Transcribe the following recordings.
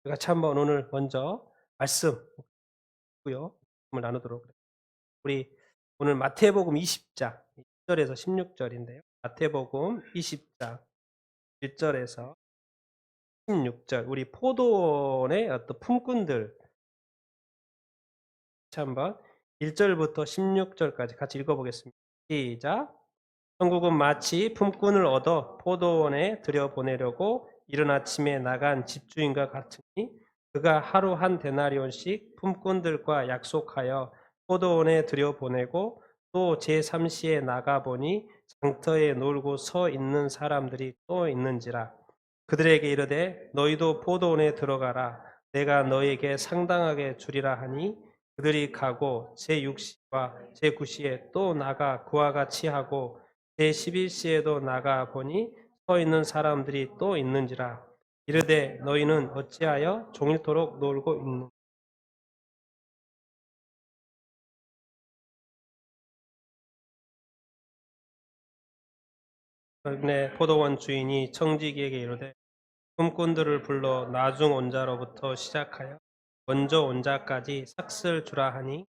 같이 한번 오늘 먼저 말씀고요. 말씀을 나누도록 그래요. 우리 오늘 마태복음 20장 1절에서 16절인데요. 마태복음 20장 1절에서 16절 우리 포도원의 어떤 품꾼들 같이 한번 1절부터 16절까지 같이 읽어보겠습니다. 시작. 천국은 마치 품꾼을 얻어 포도원에 들여보내려고 이른 아침에 나간 집주인과 같으니 그가 하루 한 데나리온씩 품꾼들과 약속하여 포도원에 들여보내고 또 제3시에 나가보니 장터에 놀고 서 있는 사람들이 또 있는지라. 그들에게 이르되 너희도 포도원에 들어가라. 내가 너희에게 상당하게 주리라 하니 그들이 가고 제6시와 제9시에 또 나가 그와 같이 하고 제11시에도 나가 보니 서 있는 사람들이 또 있는지라. 이르되 너희는 어찌하여 종일토록 놀고 있느냐. 내 포도원 주인이 청지기에게 이르되 품꾼들을 불러 나중 온 자로부터 시작하여 먼저 온 자까지 삭슬 주라 하니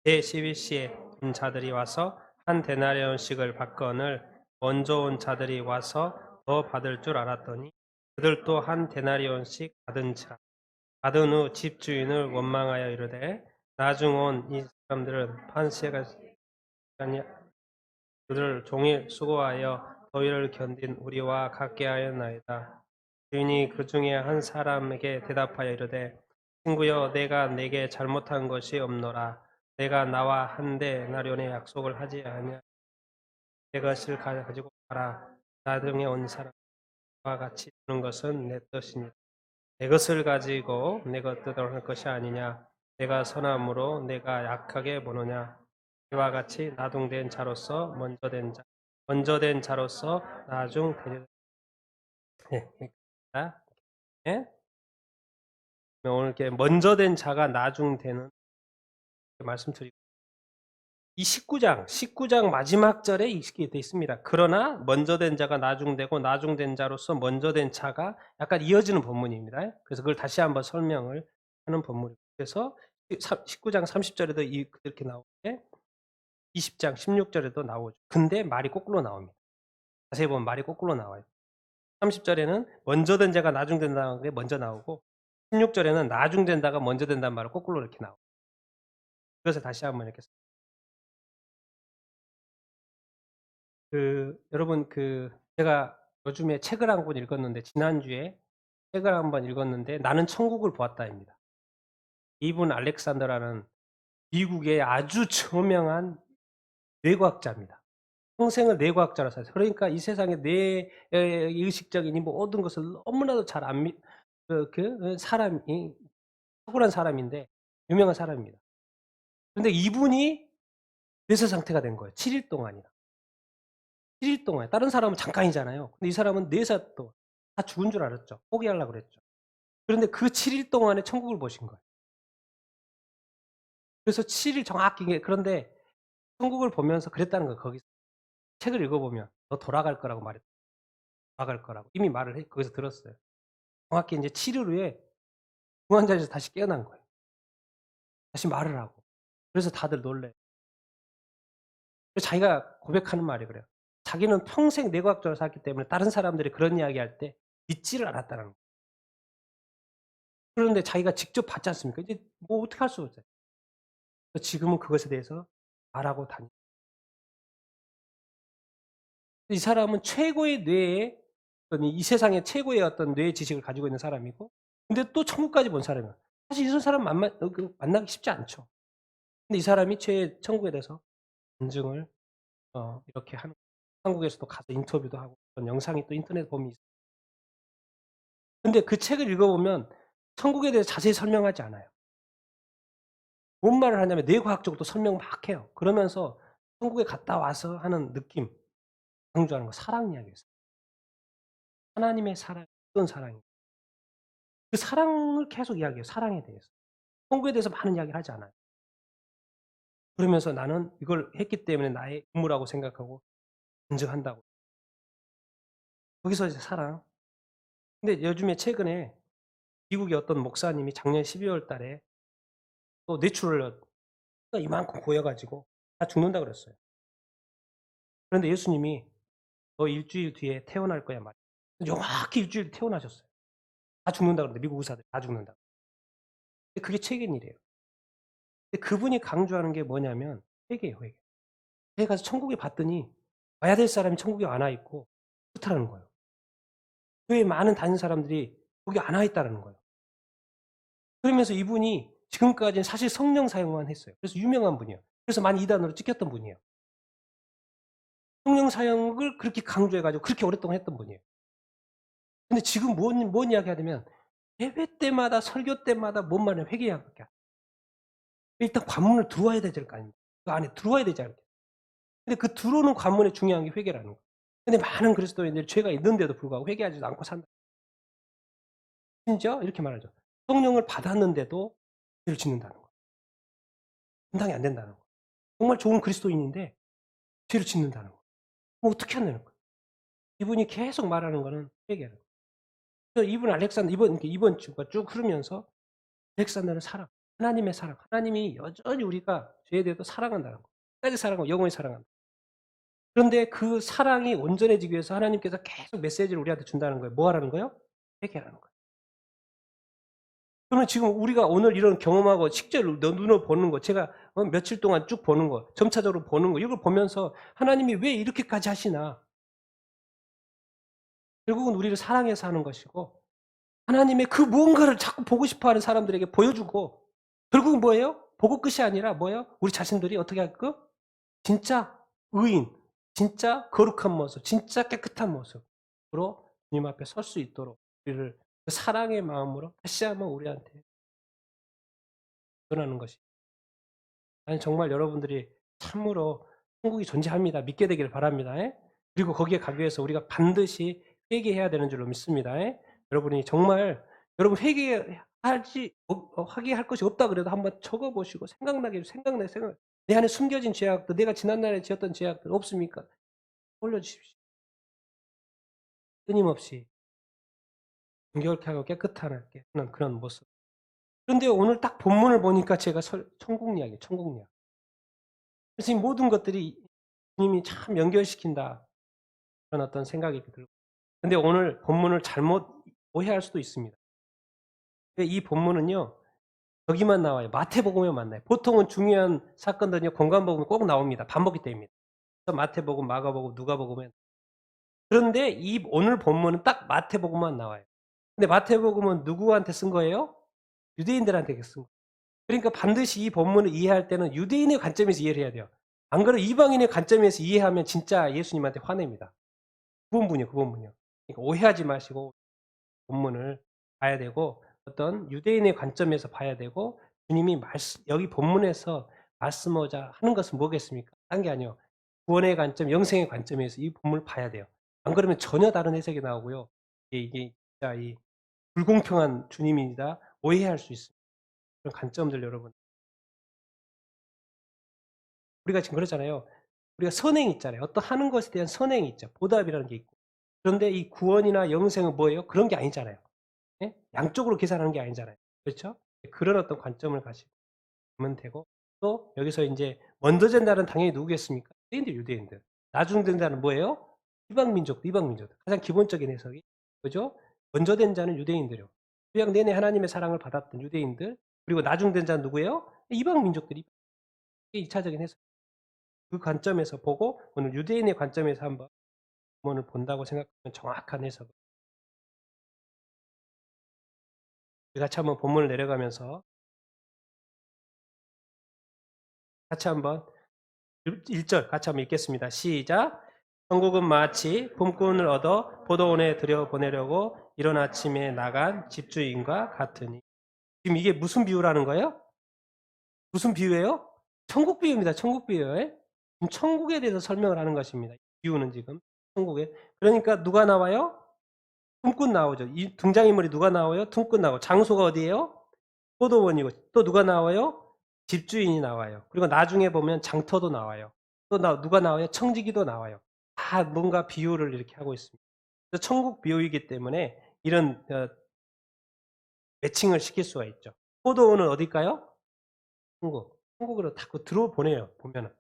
제11시에 온 자들이 와서 한 데나리온씩을 받거늘 먼저 온 자들이 와서 더 받을 줄 알았더니 그들도 한 데나리온씩 받은지라. 받은 후 집주인을 원망하여 이르되 나중 온 이 사람들은 판세가 아니 그들 종일 수고하여 더위를 견딘 우리와 같게 하였나이다. 주인이 그 중에 한 사람에게 대답하여 이르되 친구여 내가 네게 잘못한 것이 없노라. 내가 나와 한 데나리온의 약속을 하지 아니하니 내 것을 가지고 가라. 나 등에 온 사람과 같이 주는 것은 내 뜻이니라. 내 것을 가지고 내 것대로 할 것이 아니냐. 내가 선함으로 내가 약하게 보느냐. 이와 같이 나중된 자로서 먼저 된 자로서 나중 되리라. 예? 오늘 이렇게 먼저 된 자가 나중 되는 말씀드리고 이 19장 마지막 절에 이렇게 돼 있습니다. 그러나 먼저 된 자가 나중 되고 나중 된 자로서 먼저 된 자가 약간 이어지는 본문입니다. 그래서 그걸 다시 한번 설명을 하는 본문입니다. 그래서 19장 30절에도 이렇게 나오는데 20장 16절에도 나오죠. 근데 말이 거꾸로 나옵니다. 자세히 보면 말이 거꾸로 나와요. 30절에는 먼저 된 자가 나중 된다는 게 먼저 나오고 16절에는 나중 된다가 먼저 된다는 말을 거꾸로 이렇게 나와요. 그래서 다시 한번 이렇게 여러분 제가 요즘에 책을 한 권 읽었는데 지난주에 책을 한번 읽었는데 나는 천국을 보았다입니다. 이분 알렉산더라는 미국의 아주 저명한 뇌과학자입니다. 평생을 뇌과학자로 살았어요. 그러니까 이 세상의 뇌 의식적인 이 모든 것을 너무나도 잘 안 믿 사람이 탁월한 사람인데 유명한 사람입니다. 근데 이분이 뇌사 상태가 된 거예요. 7일 동안이나. 7일 동안. 다른 사람은 잠깐이잖아요. 근데 이 사람은 4사 동안 다 죽은 줄 알았죠. 포기하려고 그랬죠. 그런데 그 7일 동안에 천국을 보신 거예요. 그래서 7일 정확히 그런데 천국을 보면서 그랬다는 거예요 거기서. 책을 읽어 보면 "너 돌아갈 거라고 말했다. 돌아갈 거라고." 이미 말을 거기서 들었어요. 정확히 인제 7일 후에 중환자실에서 다시 깨어난 거예요. 다시 말을 하고. 그래서 다들 놀래요. 그래서 자기가 고백하는 말이 그래요. 자기는 평생 뇌과학자로 살았기 때문에 다른 사람들이 그런 이야기할 때 믿지를 않았다는 거예요. 그런데 자기가 직접 봤지 않습니까? 이제 뭐 어떻게 할 수가 없어요. 지금은 그것에 대해서 말하고 다니 이 사람은 최고의 뇌의 어떤 이 세상의 최고의 어떤 뇌 지식을 가지고 있는 사람이고 근데 또 천국까지 본 사람이야. 사실 이런 사람 만나기 쉽지 않죠. 근데 이 사람이 천국에 대해서 간증을 이렇게 하는 한국에서도 가서 인터뷰도 하고 그런 영상이 또 인터넷에 보면 있어요. 근데 그 책을 읽어 보면 천국에 대해서 자세히 설명하지 않아요. 뭔 말을 하냐면 뇌과학적으로도 설명 막 해요. 그러면서 천국에 갔다 와서 하는 느낌 강조하는 거 사랑 이야기예요. 하나님의 사랑이 어떤 사랑인가. 그 사랑을 계속 이야기해요, 사랑에 대해서. 천국에 대해서 많은 이야기를 하지 않아요. 그러면서 나는 이걸 했기 때문에 나의 임무라고 생각하고 인정한다고. 거기서 이제 사랑. 근데 요즘에 최근에 미국의 어떤 목사님이 작년 12월 달에 또 뇌출혈 이만큼 고여 가지고 다 죽는다 그랬어요. 그런데 예수님이 "너 일주일 뒤에 태어날 거야." 말이에요. 정확히 일주일 뒤에 태어나셨어요. 다 죽는다 그러는데 미국 의사들이 다 죽는다. 근데 그게 책임이래요. 근데 그분이 강조하는 게 뭐냐면 회개예요, 회개. 회개 가서 천국에 봤더니 와야 될 사람이 천국에 안 와 있고 그렇다는 거예요. 교회 많은 다니는 사람들이 거기 안 와 있다라는 거예요. 그러면서 이분이 지금까지는 사실 성령 사용만 했어요. 그래서 유명한 분이에요. 그래서 많이 이단으로 찍혔던 분이에요. 성령 사용을 그렇게 강조해 가지고 그렇게 오랫동안 했던 분이에요. 근데 지금 뭔 이야기하냐면 예배 때마다 설교 때마다 뭔 말이냐면 회개 이야기밖에 안 해요. 일단 관문을 들어와야 될 거 아닙니까? 그 안에 들어와야 되지 않겠어요? 근데 그 들어오는 관문에 중요한 게 회개라는 거예요. 근데 많은 그리스도인들이 죄가 있는데도 불구하고 회개하지도 않고 산다. 심지어 이렇게 말하죠. 성령을 받았는데도 죄를 짓는다는 거예요. 감당이 안 된다는 거예요. 정말 좋은 그리스도인인데 죄를 짓는다는 거예요. 그럼 어떻게 한다는 거예요. 이분이 계속 말하는 거는 회개라는 거예요. 그래서 이분 알렉산더 이번 주가 쭉 흐르면서 알렉산더는 사랑, 하나님의 사랑, 하나님이 여전히 우리가 죄에 대해서 사랑한다는 거. 끝까지 사랑하고 영원히 사랑한다. 그런데 그 사랑이 온전해지기 위해서 하나님께서 계속 메시지를 우리한테 준다는 거예요. 뭐 하라는 거예요? 회개하라는 거예요. 그러면 지금 우리가 오늘 이런 경험하고 실제로 너 눈으로 보는 거 제가 며칠 동안 쭉 보는 거 점차적으로 보는 거 이걸 보면서 '하나님이 왜 이렇게까지 하시나.' 결국은 우리를 사랑해서 하는 것이고 하나님의 그 무언가를 자꾸 보고 싶어 하는 사람들에게 보여주고 결국은 뭐예요? 보고 끝이 아니라 뭐예요? 우리 자신들이 어떻게 할까? 진짜 의인, 진짜 거룩한 모습, 진짜 깨끗한 모습으로 주님 앞에 설 수 있도록 우리를 그 사랑의 마음으로 다시 한번 우리한테 전하는 것이 아니 정말 여러분들이 참으로 천국이 존재합니다. 믿게 되기를 바랍니다. 예? 그리고 거기에 가기 위해서 우리가 반드시 회개해야 되는 줄로 믿습니다. 예? 여러분이 정말 여러분 회개하지 회개할 것이 없다 그래도 한번 적어 보시고 생각 내 안에 숨겨진 죄악들 내가 지난날에 지었던 죄악들 없습니까? 올려 주십시오. 끊임없이 정결케 하고 깨끗하게 하는 그런 모습. 그런데 오늘 딱 본문을 보니까 제가 천국 이야기예요. 천국 이야기. 그래서 이 모든 것들이 주님이 참 연결시킨다. 그런 어떤 생각이 들고. 근데 오늘 본문을 잘못 오해할 수도 있습니다. 이 본문은요. 여기만 나와요. 마태복음에 만나요. 보통은 중요한 사건들은요. 공관복음에 꼭 나옵니다. 반복이 됩니다. 그래서 마태복음, 마가복음, 누가복음에 그런데 이 오늘 본문은 딱 마태복음만 나와요. 근데 마태복음은 누구한테 쓴 거예요? 유대인들한테 쓴 거예요. 그러니까 반드시 이 본문을 이해할 때는 유대인의 관점에서 이해를 해야 돼요. 안 그러면 이방인의 관점에서 이해하면 진짜 예수님한테 화냅니다. 그 본문이요, 그 본문이요. 그러니까 오해하지 마시고 본문을 봐야 되고 어떤 유대인의 관점에서 봐야 되고 주님이 여기 본문에서 말씀하고자 하는 것은 뭐겠습니까? 딴 게 아니요. 구원의 관점, 영생의 관점에서 이 본문을 봐야 돼요. 안 그러면 전혀 다른 해석이 나오고요. 이게 진짜 이 불공평한 주님이다 오해할 수 있습니다. 그런 관점들 여러분. 우리가 지금 그러잖아요. 우리가 선행이 있잖아요. 어떤 하는 것에 대한 선행이 있죠. 보답이라는 게 있고. 그런데 이 구원이나 영생은 뭐예요? 그런 게 아니잖아요. 예? 양쪽으로 계산하는 게 아니잖아요. 그렇죠? 그런 어떤 관점을 가지고 보면 되고 또 여기서 인제 먼저 된 자는 당연히 누구겠습니까? 유대인들. 나중 된 자는 뭐예요? 이방 민족들. 가장 기본적인 해석이. 그죠? 먼저 된 자는 유대인들이요. 구약 내내 하나님의 사랑을 받았던 유대인들. 그리고 나중 된 자는 누구예요? 이방 민족들이. 이게 2차적인 해석. 그 관점에서 보고 오늘 유대인의 관점에서 한번 본문을 본다고 생각하면 정확한 해석. 우리 같이 한번 본문을 내려가면서 같이 한번 1절 같이 한번 읽겠습니다. 시작. 천국은 마치 봄꾼을 얻어 포도원에 들여보내려고 이른 아침에 나간 집주인과 같으니. 지금 이게 무슨 비유라는 거예요? 무슨 비유예요? 천국 비유입니다. 천국 비유. 예? 지금 천국에 대해서 설명을 하는 것입니다. 비유는 지금 천국에. 그러니까 누가 나와요? tum꾼 나오죠. 이 등장인물이 누가 나와요? tum꾼 나오고. 장소가 어디예요? 포도원이고. 또 누가 나와요? 집주인이 나와요. 그리고 나중에 보면 장터도 나와요. 또 누가 나와요? 청지기도 나와요. 다 뭔가 비유를 이렇게 하고 있습니다. 그래서 천국 비유이기 때문에 이런 매칭을 시킬 수가 있죠. 포도원은 어딜까요? 한국. 한국으로 자꾸 들어보내요, 보면은.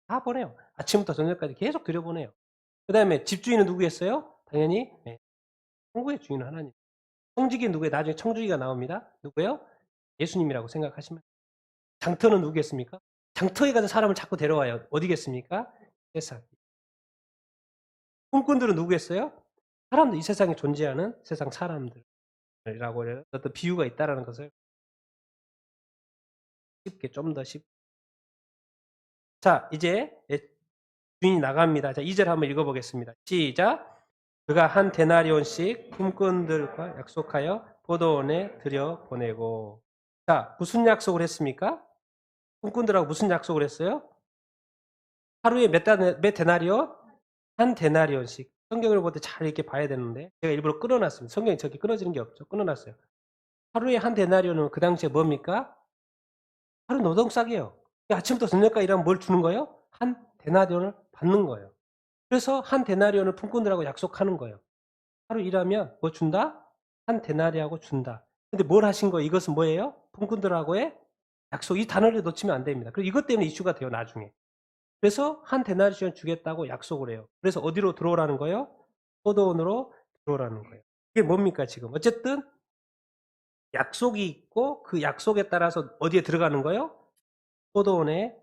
다 보내요. 아침부터 저녁까지 계속 들여보내요. 그다음에 집주인은 누구겠어요? 당연히 네. 천국의 주인은 하나님. 청지기는 누구예요? 나중에 청지기가 나옵니다. 누구예요? 예수님이라고 생각하시면. 장터는 누구겠습니까? 장터에 가서 사람을 자꾸 데려와요. 어디겠습니까? 세상. 꿈꾼들은 누구겠어요? 사람들, 이 세상에 존재하는 세상 사람들이라고 해요. 어떤 비유가 있다라는 것을 쉽게 좀 더 쉽게. 자, 이제 주인이 나갑니다. 자, 2절 한번 읽어보겠습니다. 시작. 그가 한 데나리온씩 꿈꾼들과 약속하여 포도원에 들여보내고. 자, 무슨 약속을 했습니까? 꿈꾼들하고 무슨 약속을 했어요? 하루에 몇 데나리온? 한 데나리온씩. 성경을 볼 때 잘 이렇게 봐야 되는데 제가 일부러 끊어놨습니다. 성경이 저렇게 끊어지는 게 없죠. 끊어놨어요. 하루에 한 데나리온은 그 당시에 뭡니까? 하루 노동싸개요. 아침부터 저녁까지 일하면 뭘 주는 거예요? 한 데나리온을 받는 거예요. 그래서 한 데나리온을 품꾼들하고 약속하는 거예요. 하루 일하면 뭐 준다? 한 데나리하고 준다. 근데 뭘 하신 거예요? 이것은 뭐예요? 품꾼들하고의 약속. 이 단어를 놓치면 안 됩니다. 그리고 이것 때문에 이슈가 돼요, 나중에. 그래서 한 데나리온 주겠다고 약속을 해요. 그래서 어디로 들어오라는 거예요? 포도원으로 들어오라는 거예요. 이게 뭡니까, 지금? 어쨌든 약속이 있고 그 약속에 따라서 어디에 들어가는 거예요? 포도원에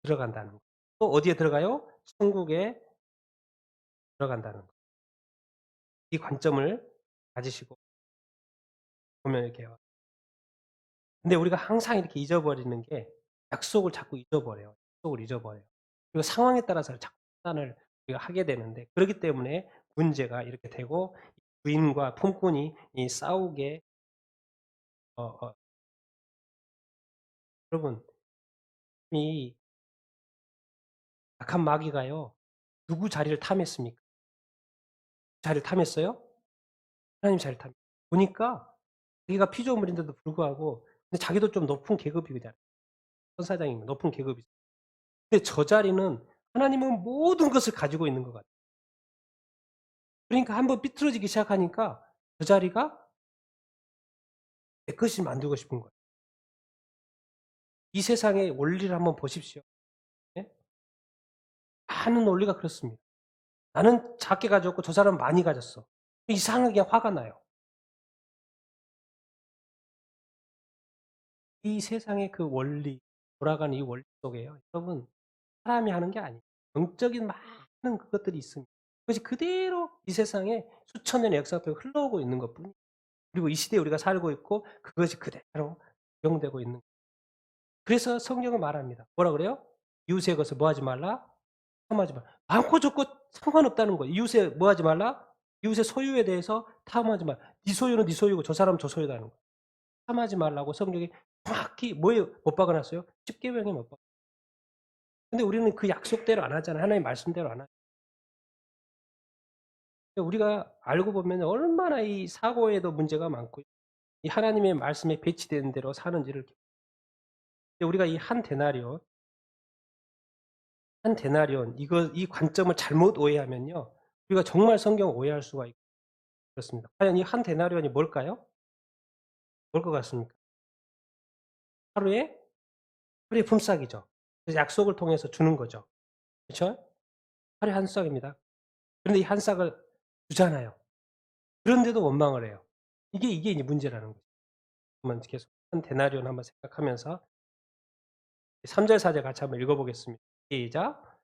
들어간다는 거예요. 또 어디에 들어가요? 천국에 들어간다는 거예요. 이 관점을 가지시고 보면 이렇게 요. 근데 우리가 항상 이렇게 잊어버리는 게 약속을 자꾸 잊어버려요. 약속을 잊어버려요. 그리고 상황에 따라서 자꾸 판단을 우리가 하게 되는데 그렇기 때문에 문제가 이렇게 되고 부인과 품꾼이 이 싸우게 어 어 여러분 이 악한 마귀가요. 누구 자리를 탐했습니까? 자리를 탐했어요? 하나님 자리를 탐 보니까 자기가 피조물인데도 불구하고 근데 자기도 좀 높은 계급이잖아요. 천사장이면 높은 계급이죠. 근데 저 자리는 하나님은 모든 것을 가지고 있는 것 같아요. 그러니까 한번 삐뚤어지기 시작하니까 그 자리가 내 것이 만들고 싶은 거예요. 이 세상의 원리를 한번 보십시오. 예? 많은 원리가 그렇습니다. 나는 작게 가졌고 저 사람은 많이 가졌어. 이상하게 화가 나요. 이 세상의 그 원리, 돌아가는 이 원리 속에요. 여러분, 사람이 하는 게 아니에요. 영적인 많은 그것들이 있습니다. 그것이 그대로 이 세상에 수천 년의 역사 속에 흘러오고 있는 것 뿐이에요. 그리고 이 시대에 우리가 살고 있고 그것이 그대로 적용되고 있는 거예요. 그래서 성경은 말합니다. 뭐라 그래요? 이웃의 것을 뭐 하지 말라? 탐하지 말라. 많고 적고 상관없다는 거예요. 이웃의 뭐 하지 말라? 이웃의 소유에 대해서 탐하지 말라. 네 소유는 네 소유고 저 사람은 저 소유다는 거예요. 탐하지 말라고 성경이 정확히 뭐에 못 박아 놨어요? 십계명에 못 박아. 근데 우리는 그 약속대로 안 하잖아요. 하나님 말씀대로 안 하죠. 우리가 알고 보면 얼마나 이 사고에도 문제가 많고 이 하나님의 말씀에 배치되는 대로 사는지를 우리가 이 한 데나리온 이거 이 관점을 잘못 오해하면요. 우리가 정말 성경을 오해할 수가 있고 그렇습니다. 과연 이 한 데나리온이 뭘까요? 뭘 것 같습니까? 하루에 하루의 품삯이죠. 그래서 약속을 통해서 주는 거죠. 그렇죠? 하루에 한 싹입니다. 그런데 이 한 싹을 주잖아요. 그런데도 원망을 해요. 이게 이제 문제라는 거죠. 한번 계속 한 데나리온 한번 생각하면서 3절 4절 같이 한번 읽어 보겠습니다. 시작.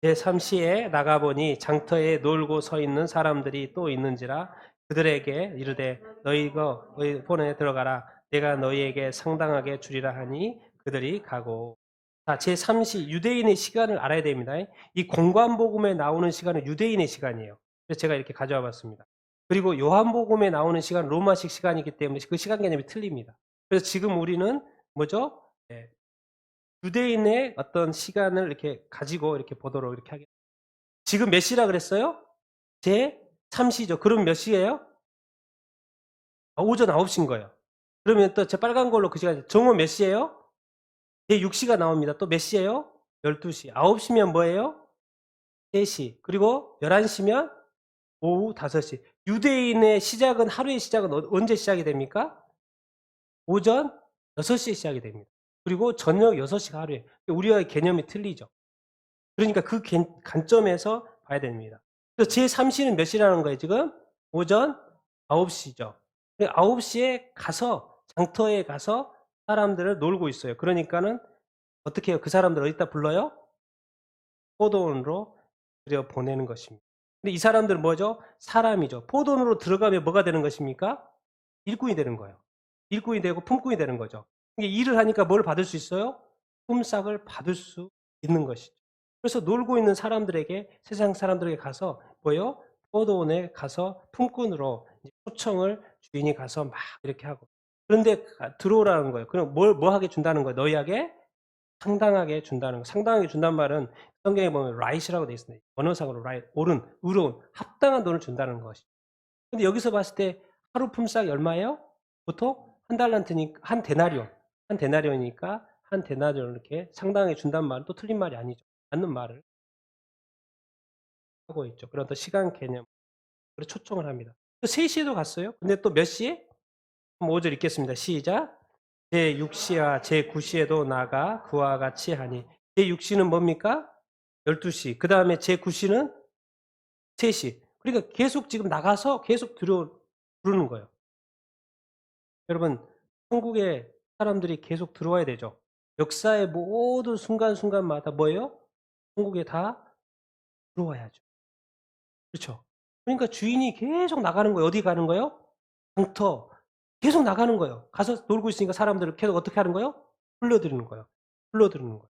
제3시에 나가보니 장터에 놀고 서 있는 사람들이 또 있는지라 그들에게 이르되 너희가 너희 본에 들어가라 내가 너희에게 상당하게 주리라 하니 그들이 가고. 자, 제3시 유대인의 시간을 알아야 됩니다. 이 공관복음에 나오는 시간은 유대인의 시간이에요. 그래서 제가 이렇게 가져와 봤습니다. 그리고 요한복음에 나오는 시간은 로마식 시간이기 때문에 그 시간 개념이 틀립니다. 그래서 지금 우리는 뭐죠? 예, 유대인의 어떤 시간을 이렇게 가지고 이렇게 보도록 이렇게 하겠습니다. 지금 몇 시라 그랬어요? 제 3시죠. 그럼 몇 시예요? 오전 9시인 거예요. 그러면 또 저 빨간 걸로 그 시간 정오 몇 시예요? 제 6시가 나옵니다. 또 몇 시예요? 12시. 9시면 뭐예요? 3시. 그리고 11시면 오후 5시. 유대인의 시작은 하루의 시작은 언제 시작이 됩니까? 오전 6시에 시작이 됩니다. 그리고 저녁 6시가 하루에. 우리와의 개념이 틀리죠. 그러니까 그 관점에서 봐야 됩니다. 그래서 제3시는 몇 시라는 거예요 지금? 오전 9시죠. 9시에 가서 장터에 가서 사람들을 놀고 있어요. 그러니까는 어떻게 해요? 그 사람들을 어디다 불러요? 포도원으로 들여보내는 것입니다. 근데 이 사람들은 뭐죠? 사람이죠. 포도원으로 들어가면 뭐가 되는 것입니까? 일꾼이 되는 거예요. 일꾼이 되고 품꾼이 되는 거죠. 이게 일을 하니까 뭘 받을 수 있어요? 품삯을 받을 수 있는 것이죠. 그래서 놀고 있는 사람들에게 세상 사람들에게 가서 뭐예요? 포도원에 가서 품꾼으로 초청을 주인이 가서 막 이렇게 하고 그런데 들어오라는 거예요. 그럼 뭐 하게 준다는 거예요? 너희에게 상당하게 준다는 거. 상당하게 준다는 말은 성경에 보면 right이라고 되어 있습니다. 언어상으로 right, 옳은, 의로운, 합당한 돈을 준다는 것이. 근데 여기서 봤을 때 하루 품삯이 얼마예요? 보통 한 달란트니까 한 데나리온이니까 한 데나리온 이렇게 상당하게 준다는 말은 또 틀린 말이 아니죠. 맞는 말을 하고 있죠. 그런 어떤 시간 개념, 그리고 초청을 합니다. 또 3시에도 갔어요. 근데 또 몇 시에? 5절 읽겠습니다. 시작. 제6시와 제9시에도 나가 그와 같이 하니 제6시는 뭡니까? 12시. 그다음에 제9시는 3시. 그러니까 계속 지금 나가서 계속 부르는 거예요. 여러분 천국에 사람들이 계속 들어와야 되죠. 역사의 모든 순간순간마다 뭐예요? 천국에 다 들어와야죠. 그렇죠. 그러니까 주인이 계속 나가는 거예요. 어디 가는 거예요? 장터. 계속 나가는 거예요. 가서 놀고 있으니까 사람들을 계속 어떻게 하는 거예요? 불러들이는 거예요. 불러들이는 거예요.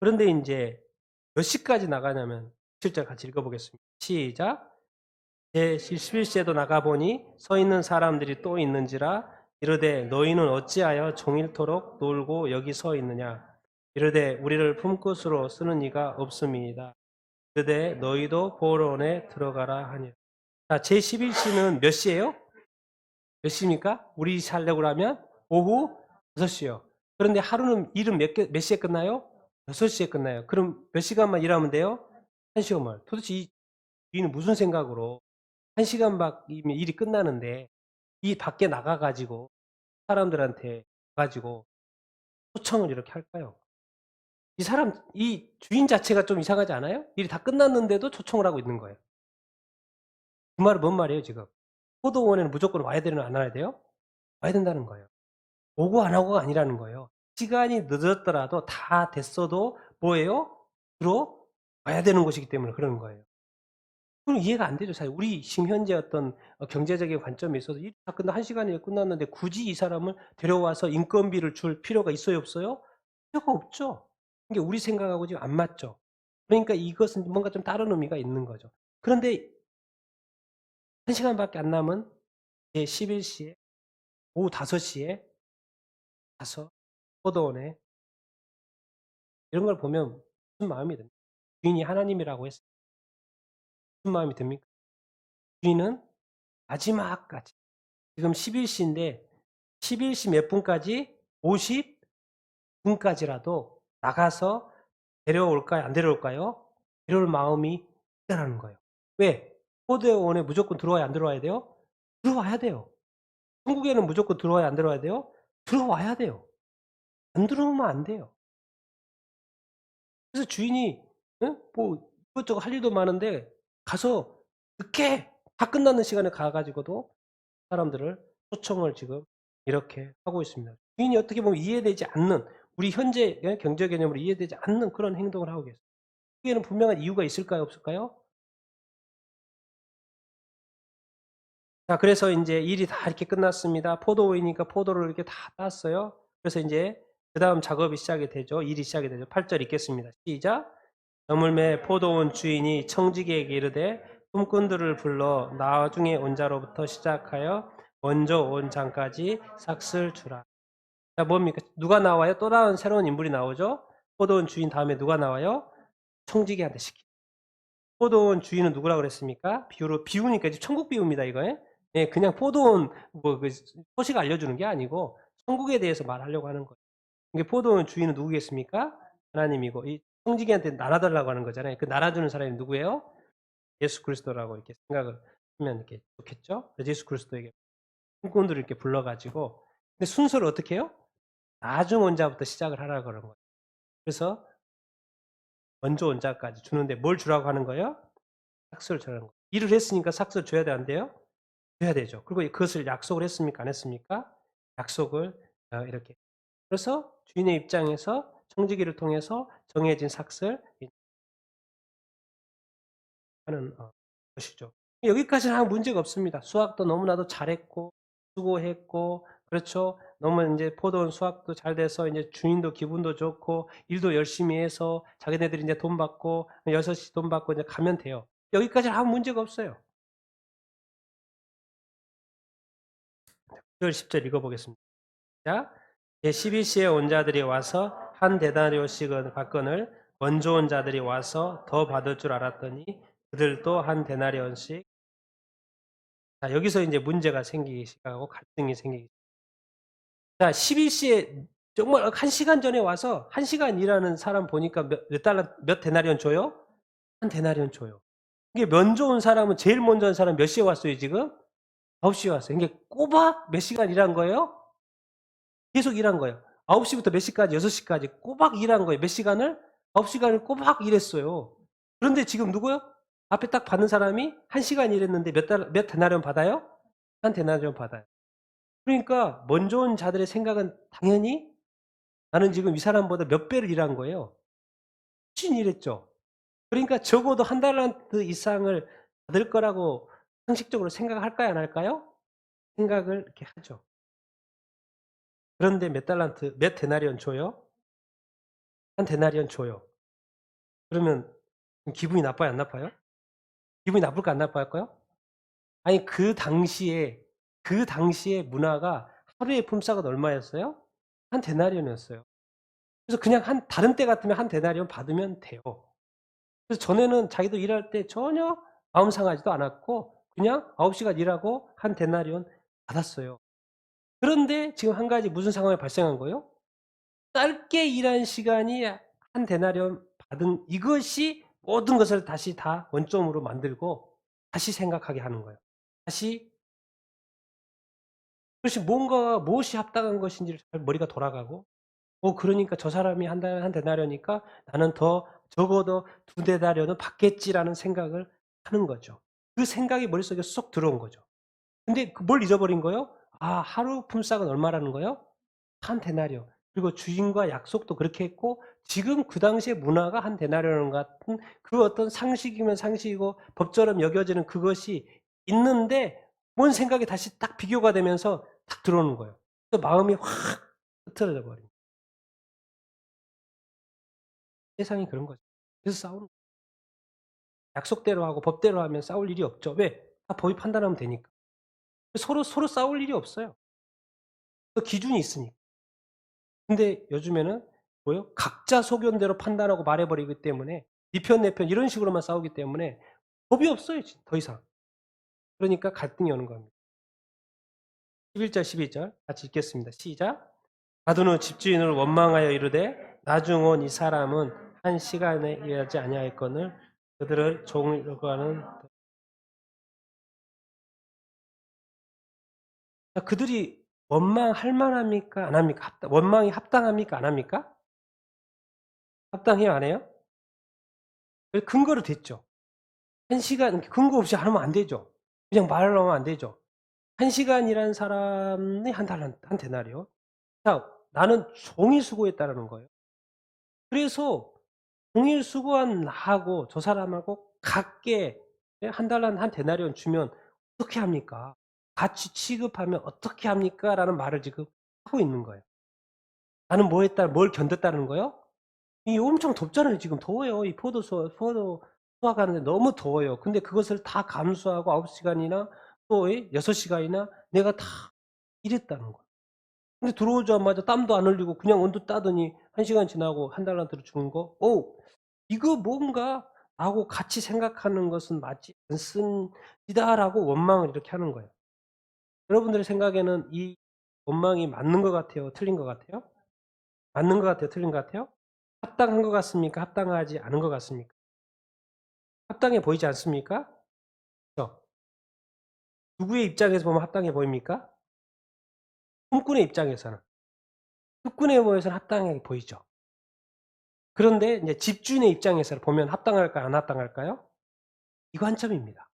그런데 인제 몇 시까지 나가냐면 7절 같이 읽어 보겠습니다. 시작. 제11시에도 나가 보니 서 있는 사람들이 또 있는지라 이르되 너희는 어찌하여 종일토록 놀고 여기 서 있느냐 이르되 우리를 품꾼으로 쓰는 이가 없음이니이다. 이르되 너희도 포로원에 들어가라 하니라. 자, 제11시는 몇 시예요? 몇 시입니까? 우리 살려고 하면 오후 6시요. 그런데 하루는 일은 몇 시에 끝나요? 6시에 끝나요. 그럼 몇 시간만 일하면 돼요? 1시간만. 도대체 이 주인은 무슨 생각으로 1시간이면 일이 끝나는데 이 밖에 나가 가지고 사람들한테 가지고 초청을 이렇게 할까요? 이 주인 자체가 좀 이상하지 않아요? 일이 다 끝났는데도 초청을 하고 있는 거예요. 그 말은 뭔 말이에요, 지금? 포도원에는 무조건 와야 되는 안 와야 돼요? 와야 된다는 거예요. 오고 안 하고가 아니라는 거예요. 시간이 늦었더라도 다 됐어도 뭐예요? 들어와야 되는 것이기 때문에 그러는 거예요. 그건 이해가 안 되죠. 사실 우리 지금 현재 어떤 경제적인 관점에 있어서 일이 다 끝나 1시간이면 끝났는데 굳이 이 사람을 데려와서 인건비를 줄 필요가 있어요, 없어요? 필요가 없죠. 이게 우리 생각하고 지금 안 맞죠. 그러니까 이것은 뭔가 좀 다른 의미가 있는 거죠. 그런데 1시간밖에 안 남은 제 11시에 오후 5시에 가서 포도원에 이런 걸 보면 무슨 마음이 듭니까? 주인이 하나님이라고 했을 때 무슨 마음이 듭니까? 주인은 마지막까지 지금 11시인데 11시 몇 분까지 50분까지라도 나가서 데려올까요? 안 데려올까요? 데려올 마음이 있다라는 거예요. 왜? 포도원에 무조건 들어와야 안 들어와야 돼요? 들어와야 돼요. 천국에는 무조건 들어와야 안 들어와야 돼요? 들어와야 돼요. 안 들어오면 안 돼요. 그래서 주인이 뭐 이것저것 할 일도 많은데 가서 늦게 다 끝나는 시간에 가 가지고도 사람들을 초청을 지금 이렇게 하고 있습니다. 주인이 어떻게 보면 이해되지 않는 우리 현재의 경제 개념으로 이해되지 않는 그런 행동을 하고 계세요. 여기에는 분명한 이유가 있을까요? 없을까요? 자, 그래서 인제 일이 다 이렇게 끝났습니다. 포도원이니까 포도를 이렇게 다 땄어요. 그래서 인제 그다음 작업이 시작이 되죠. 일이 시작이 되죠. 8절 읽겠습니다. 시작. 저물매 포도원 주인이 청지기에게 이르되 품꾼들을 불러 나중에 온 자로부터 시작하여 먼저 온 장까지 삭슬 주라. 자, 뭡니까? 누가 나와요? 또 다른 새로운 인물이 나오죠? 포도원 주인 다음에 누가 나와요? 청지기한테 시키. 포도원 주인은 누구라고 그랬습니까? 비유니까 이제 천국 비유입니다, 이거. 예, 그냥 포도원 소식 알려주는 게 아니고 천국에 대해서 말하려고 하는 거예요. 이게 포도원 주인은 누구겠습니까? 하나님이고 이 청지기한테 날아달라고 하는 거잖아요. 그 날아주는 사람이 누구예요? 예수 그리스도라고 이렇게 생각을 하면 이렇게 좋겠죠? 예수 그리스도에게 품꾼들을 이렇게 불러 가지고 근데 순서를 어떻게 해요? 나중 원자부터 시작을 하라 그런 거예요. 그래서 먼저 원자까지 주는데 뭘 주라고 하는 거예요? 삭스를 주라는 거예요. 일을 했으니까 삭스를 줘야 돼 안 돼요? 줘야 되죠. 그리고 그것을 약속을 했습니까? 안 했습니까? 약속을 이렇게 그래서 주인의 입장에서 청지기를 통해서 정해진 삭스를 하는 것이죠. 여기까지는 아무 문제가 없습니다. 수학도 너무나도 잘했고 수고했고 그렇죠. 너무 인제 포도원 수학도 잘 돼서 인제 주인도 기분도 좋고 일도 열심히 해서 자기네들이 인제 돈 받고 6이 돈 받고 이제 가면 돼요. 여기까지는 아무 문제가 없어요. 9절 10절 읽어 보겠습니다. 시작. 제12시에 온 자들이 와서 한 데나리오씩은 받거늘 먼저 온 자들이 와서 더 받을 줄 알았더니 그들도 한 데나리온씩 자 여기서 인제 문제가 생기기 시작하고 갈등이 생기기 자 12시에 정말 1 시간 전에 와서 1 시간 일하는 사람 보니까 몇 달러 몇 데나리온 줘요? 1 데나리온 줘요. 이게 먼저 온 사람은 제일 먼저 온 사람 몇 시에 왔어요 지금? 9 시에 왔어요. 이게 꼬박 몇 시간 일한 거예요? 계속 일한 거예요. 9 시부터 몇 시까지? 6 시까지 꼬박 일한 거예요. 몇 시간을? 9 시간을 꼬박 일했어요. 그런데 지금 누구요? 앞에 딱 받는 사람이 1 시간 일했는데 몇 데나리온 받아요? 1 데나리온 받아요. 그러니까 먼저 온 자들의 생각은 당연히 '나는 지금 이 사람보다 몇 배를 일한 거예요.' 훨씬 일했죠. 그러니까 적어도 한 달란트 이상을 받을 거라고 상식적으로 생각할까요 안 할까요? 생각을 이렇게 하죠. 그런데 몇 달란트 몇 데나리온 줘요? 한 데나리온 줘요. 그러면 기분이 나빠요 안 나빠요? 기분이 나쁠까 안 나빠할까요? 아니 그 당시에 문화가 하루의 품삯은 얼마였어요? 한 데나리온이었어요. 그래서 그냥 한 다른 때 같으면 한 데나리온 받으면 돼요. 그래서 전에는 자기도 일할 때 전혀 마음 상하지도 않았고 그냥 9 시간 일하고 한 데나리온 받았어요. 그런데 지금 한 가지 무슨 상황이 발생한 거예요? 짧게 일한 시간이 한 데나리온 받은 이것이 모든 것을 다시 다 원점으로 만들고 다시 생각하게 하는 거예요. 다시 그것이 뭔가 무엇이 합당한 것인지를 잘 머리가 돌아가고 그러니까 '저 사람이 한 데나리온이니까 나는 더 적어도 두 데나리온은 받겠지.'라는 생각을 하는 거죠. 그 생각이 머릿속에 쏙 들어온 거죠. 근데 뭘 잊어버린 거예요? 하루 품삯은 얼마라는 거예요? 한 데나리온. 그리고 주인과 약속도 그렇게 했고 지금 그 당시의 문화가 한 데나리온 같은 그 어떤 상식이면 상식이고 법처럼 여겨지는 그것이 있는데 뭔 생각이 다시 딱 비교가 되면서 딱 들어오는 거예요. 그 마음이 확 흐트러져 버린 세상이 그런 거죠. 그래서 싸우는 약속대로 하고 법대로 하면 싸울 일이 없죠. 왜? 다 법이 판단하면 되니까. 서로 싸울 일이 없어요. 그 기준이 있으니까. 근데 요즘에는 뭐예요? 각자 소견대로 판단하고 말해 버리기 때문에 네 편 내 편 이런 식으로만 싸우기 때문에 법이 없어요 더 이상. 그러니까 갈등이 오는 겁니다. 11절 12절 같이 읽겠습니다. 시작. 받은 후 집주인을 원망하여 이르되 나중 온 이 사람은 한 시간에 일하지 아니하였거늘 그들을 종으로 하는 그들이 원망할 만합니까? 안 합니까? 원망이 합당합니까? 안 합니까? 합당해요? 안 해요? 그 근거를 댔죠. 1 시간 근거 없이 하면 안 되죠. 그냥 말로 하면 안 되죠. 1 시간 일한 사람이 한 달란트 한 데나리온. 자 나는 종일 수고했다라는 거예요. 그래서 종일 수고한 나하고 저 사람하고 같게 예 한 달란 한 데나리온 주면 어떻게 합니까? 같이 취급하면 어떻게 합니까?'라는 말을 지금 하고 있는 거예요. 나는 뭐 했다 뭘 견뎠다는 거요? 이 엄청 덥잖아요. 지금 더워요. 이 포도 수확하는데 너무 더워요. 근데 그것을 다 감수하고 9 시간이나 또 예 6 시간이나 내가 다 일했다는 거예요. 근데 들어오자마자 땀도 안 흘리고 그냥 온도 따더니 1 시간 지나고 한 달란트를 주는 거 이거 뭔가 나하고 같이 생각하는 것은 맞지 않습니다."라고 원망을 이렇게 하는 거예요. 여러분들의 생각에는 이 원망이 맞는 것 같아요? 틀린 것 같아요? 맞는 것 같아요? 틀린 것 같아요? 합당한 것 같습니까? 합당하지 않은 것 같습니까? 합당해 보이지 않습니까? 그죠? 누구의 입장에서 보면 합당해 보입니까? 꿈꾼의 입장에서는. 특권에 의해서는 합당하게 보이죠. 그런데 인제 집주인의 입장에서 보면 합당할까요? 안 합당할까요? 이 관점입니다.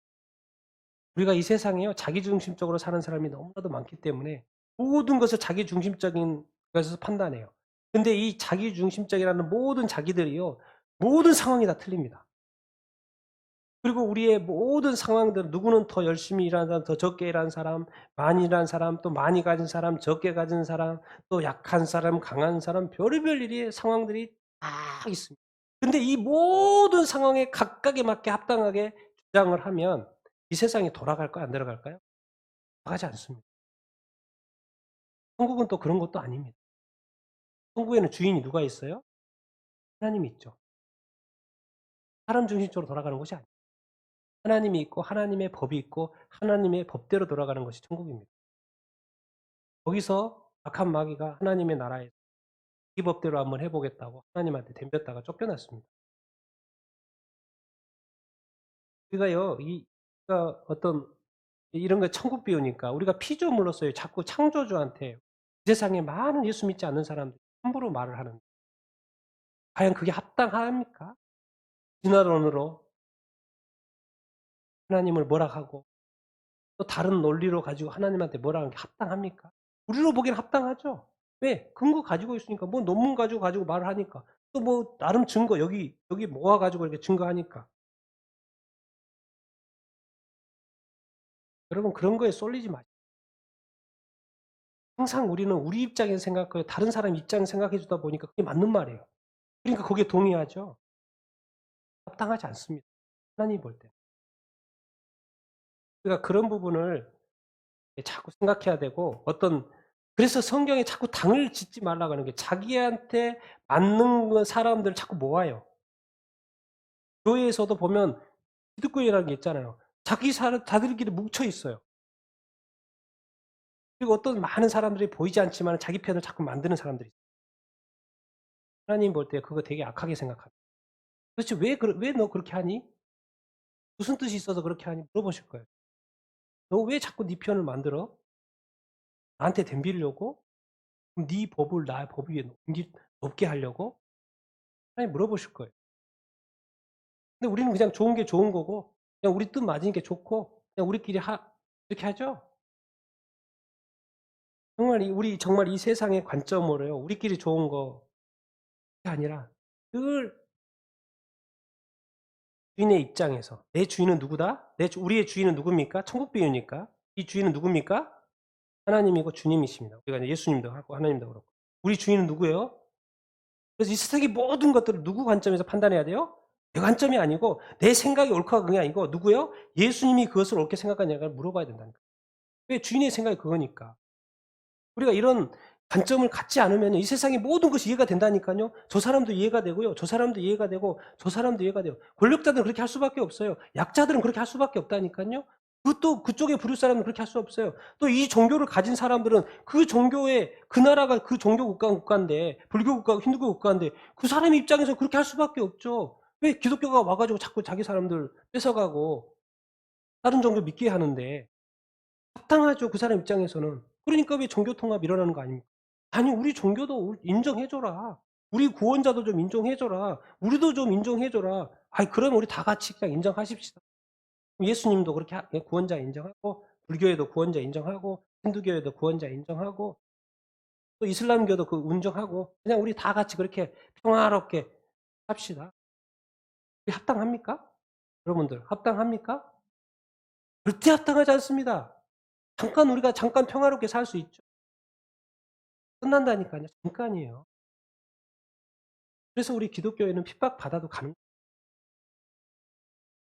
우리가 이 세상에요, 자기중심적으로 사는 사람이 너무나도 많기 때문에 모든 것을 자기중심적인 것에서 판단해요. 근데 이 자기중심적이라는 모든 자기들이요, 모든 상황이 다 틀립니다. 그리고 우리의 모든 상황들, 누구는 더 열심히 일하는 사람, 더 적게 일하는 사람, 많이 일하는 사람, 또 많이 가진 사람, 적게 가진 사람, 또 약한 사람, 강한 사람, 별의별 일이 상황들이 다 있습니다. 근데 이 모든 상황에 각각에 맞게 합당하게 주장을 하면 이 세상이 돌아갈까요? 안 돌아갈까요? 돌아가지 않습니다. 천국은 또 그런 것도 아닙니다. 천국에는 주인이 누가 있어요? 하나님이 있죠. 사람 중심적으로 돌아가는 것이 아니에요. 하나님이 있고 하나님의 법이 있고 하나님의 법대로 돌아가는 것이 천국입니다. 거기서 악한 마귀가 하나님의 나라에 이 법대로 한번 해 보겠다고 하나님한테 덤볐다가 쫓겨났습니다. 우리가요, 그러니까 어떤 이런 거 천국 비유니까 우리가 피조물로서요, 자꾸 창조주한테 이 세상에 많은 예수 믿지 않는 사람들이 함부로 말을 하는데 과연 그게 합당합니까? 진화론으로 하나님을 뭐라 하고 또 다른 논리로 가지고 하나님한테 뭐라 하는 게 합당합니까? 우리로 보기엔 합당하죠. 왜? 근거 가지고 있으니까. 뭐 논문 가지고 말을 하니까. 또 뭐 나름 증거 여기 모아 가지고 이렇게 증거하니까. 여러분 그런 거에 쏠리지 마세요. 항상 우리는 우리 입장에서 생각하고 다른 사람 입장에서 생각해 주다 보니까 그게 맞는 말이에요. 그러니까 거기에 동의하죠. 합당하지 않습니다, 하나님이 볼 때. 그러니까 그런 부분을 자꾸 생각해야 되고 그래서 성경에 자꾸 당을 짓지 말라고 하는 게 자기한테 맞는 사람들을 자꾸 모아요. 교회에서도 보면 기득권이라는 게 있잖아요. 자기들끼리 뭉쳐 있어요. 그리고 어떤 많은 사람들이 보이지 않지만 자기 편을 자꾸 만드는 사람들이 있어요. 하나님 볼 때 그거 되게 악하게 생각합니다. 도대체 왜 너 그렇게 하니? 무슨 뜻이 있어서 그렇게 하니? 물어보실 거예요. 너 왜 자꾸 네 편을 만들어? 나한테 덤비려고? 그럼 네 법을 나의 법 위에 높게 하려고? 하나님 물어보실 거예요. 근데 우리는 그냥 좋은 게 좋은 거고 그냥 우리 뜻 맞으니까 좋고 그냥 우리끼리 이렇게 하죠. 정말 이 세상의 관점으로요. 우리끼리 좋은 거게 아니라 늘 주인의 입장에서 '내 주인은 누구다? 우리의 주인은 누굽니까?' 천국 비유니까. 이 주인은 누굽니까? 하나님이고 주님이십니다. 우리가 이제 예수님도 하고 하나님도 그렇고. 우리 주인은 누구예요? 그래서 이 세상의 모든 것들을 누구 관점에서 판단해야 돼요? 내 관점이 아니고 내 생각이 옳고 그게 아니고 누구요? 예수님이 그것을 옳게 생각하냐를 물어봐야 된다니까요. 왜? 주인의 생각이 그거니까. 우리가 이런 관점을 갖지 않으면요, 이 세상의 모든 것이 이해가 된다니까요. 저 사람도 이해가 되고요. 저 사람도 이해가 되고 저 사람도 이해가 돼요. 권력자들은 그렇게 할 수밖에 없어요. 약자들은 그렇게 할 수밖에 없다니까요. 또 그쪽에 부를 사람은 그렇게 할 수 없어요. 또 이 종교를 가진 사람들은 그 종교의 그 나라가 그 종교 국가인데 불교 국가고 힌두교 국가인데 그 사람 입장에서 그렇게 할 수밖에 없죠. 왜 기독교가 와 가지고 자꾸 자기 사람들 뺏어가고 다른 종교 믿게 하는데 합당하죠, 그 사람 입장에서는. 그러니까 왜 종교 통합이 일어나는 거 아닙니까? 아니 우리 종교도 인정해 줘라. 우리 구원자도 좀 인정해 줘라. 우리도 좀 인정해 줘라. 아이 그럼 우리 다 같이 그냥 인정하십시다. 예수님도 그렇게 구원자 인정하고 불교에도 구원자 인정하고 힌두교에도 구원자 인정하고 또 이슬람교도 그 인정하고 그냥 우리 다 같이 그렇게 평화롭게 합시다. 그게 합당합니까? 여러분들 합당합니까? 절대 합당하지 않습니다. 우리가 잠깐 평화롭게 살 수 있죠. 끝난다니까요. 잠깐이에요. 그래서 우리 기독교회는 핍박받아도 가는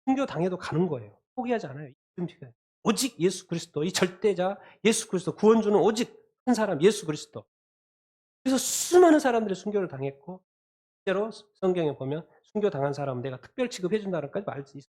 순교당해도 가는 거예요. 포기하지 않아요. 오직 예수 그리스도 이 절대자 예수 그리스도 구원주는 오직 한 사람 예수 그리스도. 그래서 수많은 사람들이 순교를 당했고 실제로 성경에 보면 순교당한 사람은 내가 특별 취급해 준다는 까지 말도 있어요.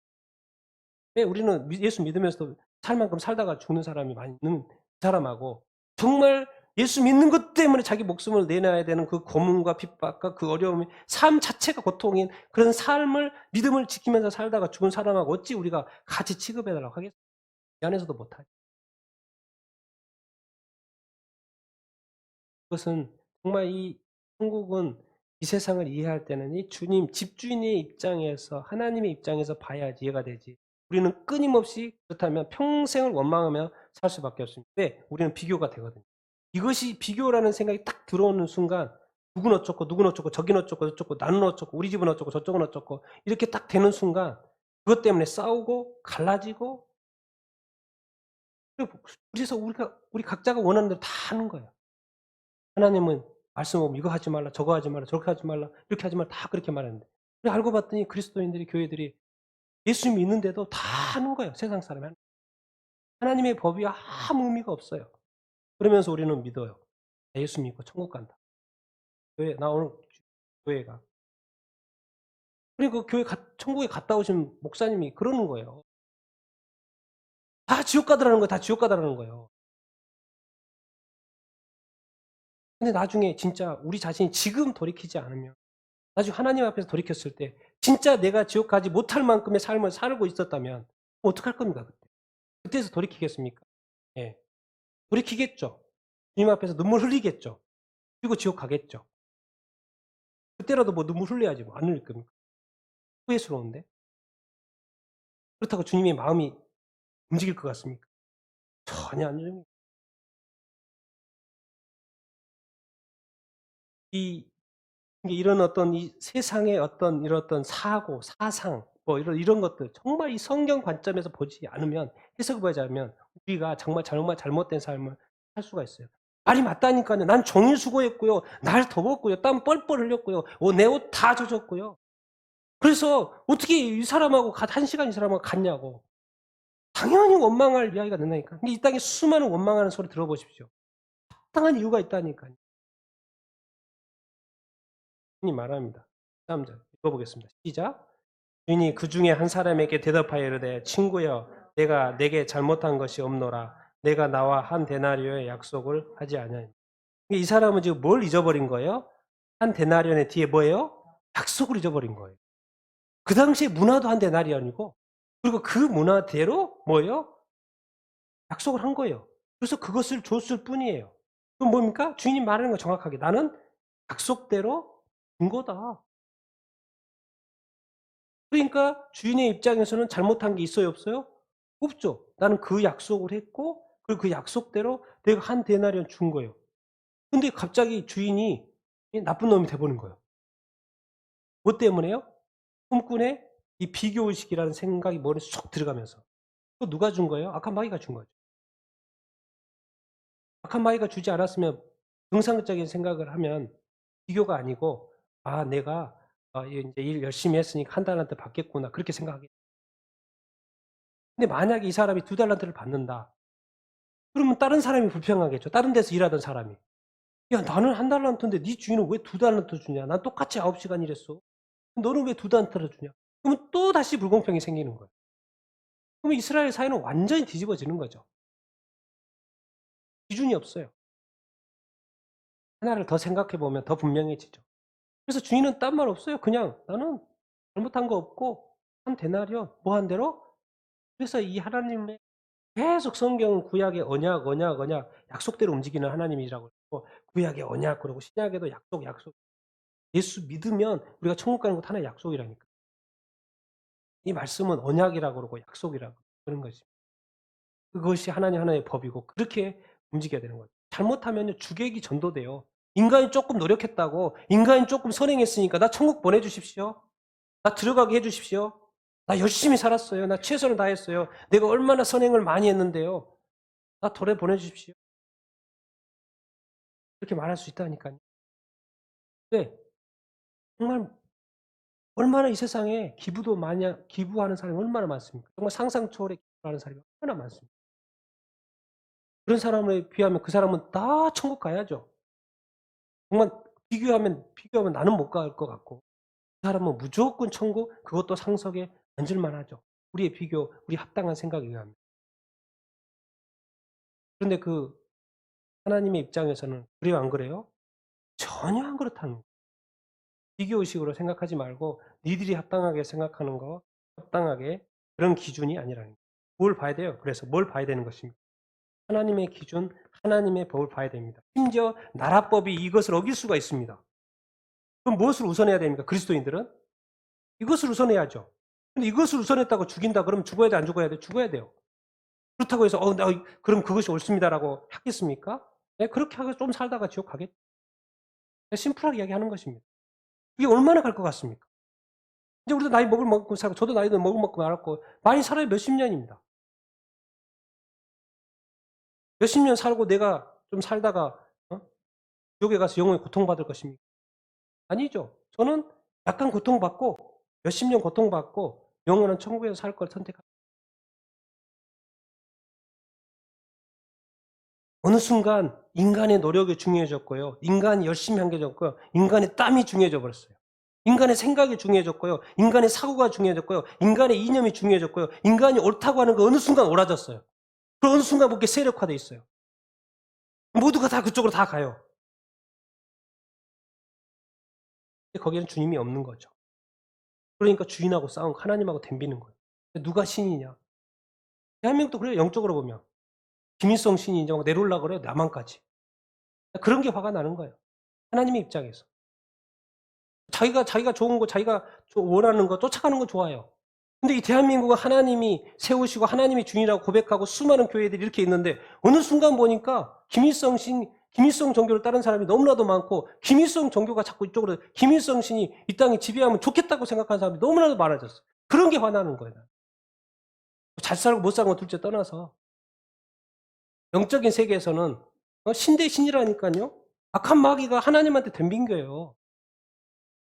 왜 우리는 예수 믿으면서도 살 만큼 살다가 죽는 사람이 많이 있는 사람하고 정말 예수 믿는 것 때문에 자기 목숨을 내놔야 되는 그 고문과 핍박과 그 어려움이 삶 자체가 고통인 그런 삶을 믿음을 지키면서 살다가 죽은 사람하고 어찌 우리가 같이 취급해 달라고 하겠어요. 이 안에서도 못하죠. 그것은 정말 이 천국은 이 세상을 이해할 때는 이 주님 집주인의 입장에서 하나님의 입장에서 봐야지 이해가 되지. 우리는 끊임없이 그렇다면 평생을 원망하며 살 수밖에 없습니다. 왜? 우리는 비교가 되거든요. 이것이 비교라는 생각이 딱 들어오는 순간 누군 어쩌고 누군 어쩌고 저긴 어쩌고 저쩌고 나는 어쩌고 우리 집은 어쩌고 저쪽은 어쩌고 이렇게 딱 되는 순간 그것 때문에 싸우고 갈라지고 그래서 우리 각자가 원하는 대로 다 하는 거예요. 하나님은 말씀 보면 "이거 하지 말라. 저거 하지 말라. 저렇게 하지 말라. 이렇게 하지 말라." 다 그렇게 말하는데 알고 봤더니 그리스도인들이 교회들이 예수 믿는데도 다 하는 거예요, 세상 사람이 하나님의 법이 아무 의미가 없어요. 그러면서 우리는 믿어요. 예수 믿고 천국 간다. 나 오늘 교회 가. 그리고 교회 천국에 갔다 오신 목사님이 그러는 거예요. 다 지옥 가더라는 거예요. 다 지옥 가더라는 거예요. 근데 나중에 진짜 우리 자신이 지금 돌이키지 않으면 나중에 하나님 앞에서 돌이켰을 때 진짜 내가 지옥 가지 못할 만큼의 삶을 살고 있었다면 어떡할 겁니까 그때? 그때서 돌이키겠습니까? 예. 돌이키겠죠. 주님 앞에서 눈물 흘리겠죠. 그리고 지옥 가겠죠. 그때라도 뭐 눈물 흘려야지 뭐 안 흘릴 겁니까? 후회스러운데. 그렇다고 주님의 마음이 움직일 것 같습니까? 전혀 안 움직입니다. 이 이런 어떤 이 세상의 어떤 이런 어떤 사고, 사상 뭐 이런 것들 정말 이 성경 관점에서 보지 않으면 해석을 보지 않으면 우리가 정말 잘못된 삶을 살 수가 있어요. 말이 맞다니까요. 난 종일 수고했고요. 날 더웠고요. 땀 뻘뻘 흘렸고요. 내 옷 다 젖었고요. 그래서 어떻게 이 사람하고 1시간 이 사람하고 같냐고. 당연히 원망할 이야기가 된다니까. 근데 이 땅에 수많은 원망하는 소리 들어보십시오. 합당한 이유가 있다니까요. 주님 말합니다. 3 절 읽어보겠습니다. 시작. 주인이 그 중에 한 사람에게 대답하여 이르되 친구여 내가 내게 잘못한 것이 없노라. 내가 나와 한 데나리오의 약속을 하지 아니하니. 이 사람은 지금 뭘 잊어버린 거예요? 한 데나리온의 뒤에 뭐예요? 약속을 잊어버린 거예요. 그 당시에 문화도 한 데나리온이고 그리고 그 문화대로 뭐예요? 약속을 한 거예요. 그래서 그것을 줬을 뿐이에요. 그럼 뭡니까? 주인이 말하는 거 정확하게 나는 약속대로 준 거다. 그러니까 주인의 입장에서는 잘못한 게 있어요, 없어요? 없죠. 나는 그 약속을 했고 그리고 그 약속대로 내가 한 데나리온 준 거예요. 근데 갑자기 주인이 나쁜 놈이 돼 버린 거예요. 뭐 때문에요? 꿈꾼의 이 비교 의식이라는 생각이 머리에 쏙 들어가면서. 그거 누가 준 거예요? 악한 마귀가 준 거죠. 악한 마귀가 주지 않았으면 정상적인 생각을 하면 비교가 아니고 '아 내가 인제 일 열심히 했으니까 한 달란트 받겠구나.' 그렇게 생각하겠 근데 만약에 이 사람이 두 달란트를 받는다. 그러면 다른 사람이 불평하겠죠. 다른 데서 일하던 사람이. "야 나는 한 달란트인데 네 주인은 왜 두 달란트 주냐? 난 똑같이 9시간 일했어. 너는 왜 두 달란트를 주냐?" 그러면 또다시 불공평이 생기는 거예요. 그러면 이스라엘 사회는 완전히 뒤집어지는 거죠. 기준이 없어요. 하나를 더 생각해 보면 더 분명해지죠. 그래서 주인은 딴 말 없어요. 그냥 "나는 잘못한 거 없고 한 데나리온 뭐 한 대로" 그래서 이 하나님의 계속 성경은 구약의 언약, 언약, 언약 약속대로 움직이는 하나님이라고 그러고 구약의 언약 그러고 신약에도 약속, 약속. 예수 믿으면 우리가 천국 가는 것도 하나의 약속이라니까. 이 말씀은 언약이라고 그러고 약속이라고 그런 거지. 그것이 하나님 하나의 법이고 그렇게 움직여야 되는 거죠. 잘못하면요 주객이 전도돼요. 인간이 쪼끔 노력했다고 인간이 쪼끔 선행했으니까 "나 천국 보내 주십시오. 나 들어가게 해 주십시오. 나 열심히 살았어요. 나 최선을 다했어요. 내가 얼마나 선행을 많이 했는데요. 나 돌에 보내 주십시오." 그렇게 말할 수 있다니까요. 왜? 정말 얼마나 이 세상에 기부하는 사람이 얼마나 많습니까? 정말 상상 초월의 기부하는 사람이 얼마나 많습니까? 그런 사람에 비하면 그 사람은 다 천국 가야죠. 정말 비교하면 나는 못 갈 것 같고 그 사람은 무조건 천국 그것도 상석에 앉을 만하죠. 우리의 비교, 우리 합당한 생각에 의하면. 그런데 그 하나님의 입장에서는 그래요 안 그래요? 전혀 안 그렇다는 거예요. 비교 의식으로 생각하지 말고 니들이 합당하게 생각하는 거 합당하게 그런 기준이 아니라는 거예요. 뭘 봐야 돼요? 그래서 뭘 봐야 되는 것입니까? 하나님의 기준 하나님의 법을 봐야 됩니다. 심지어 나라법이 이것을 어길 수가 있습니다. 그럼 무엇을 우선해야 됩니까? 그리스도인들은? 이것을 우선해야죠. 근데 이것을 우선했다고 죽인다 그러면 죽어야 돼, 안 죽어야 돼? 죽어야 돼요. 그렇다고 해서 나 그럼 그것이 옳습니다라고 하겠습니까? 네, 그렇게 하고 좀 살다가 지옥 가겠죠. 심플하게 이야기하는 것입니다. 이게 얼마나 갈 것 같습니까? 이제 우리도 나이 먹을 만큼 살고 저도 나이도 먹을 만큼 알았고 많이 살아야 몇십 년입니다. 몇십 년 살고 내가 좀 살다가 지옥에 가서 영원히 고통받을 것입니까? 아니죠. 저는 약간 고통받고 몇십 년 고통받고 영원한 천국에서 살 걸 선택합니다. 어느 순간 인간의 노력이 중요해졌고요. 인간이 열심히 한 게 좋고요. 인간의 땀이 중요해져 버렸어요. 인간의 생각이 중요해졌고요. 인간의 사고가 중요해졌고요. 인간의 이념이 중요해졌고요. 인간이 옳다고 하는 거 어느 순간 옳아졌어요. 그 어느 순간 그게 세력화돼 있어요. 모두가 다 그쪽으로 다 가요. 거기에는 주님이 없는 거죠. 그러니까 주인하고 싸우고 하나님하고 덤비는 거예요. 누가 신이냐? 대한민국도 그래요. 영적으로 보면. 김일성 신이 이제 막 내려오려고 그래요. 남한까지. 그런 게 화가 나는 거예요. 하나님의 입장에서. 자기가 좋은 거, 자기가 원하는 거 쫓아가는 거 좋아요. 근데 이 대한민국은 하나님이 세우시고 하나님이 주인이라고 고백하고 수많은 교회들이 이렇게 있는데 어느 순간 보니까 김일성 종교를 따른 사람이 너무나도 많고 김일성 종교가 자꾸 이쪽으로 김일성 신이 이 땅에 지배하면 좋겠다고 생각하는 사람이 너무나도 많아졌어요. 그런 게 화나는 거예요. 잘 살고 못 사는 건 둘째 떠나서 영적인 세계에서는 신대 신이라니까요. 악한 마귀가 하나님한테 덤빈 거예요.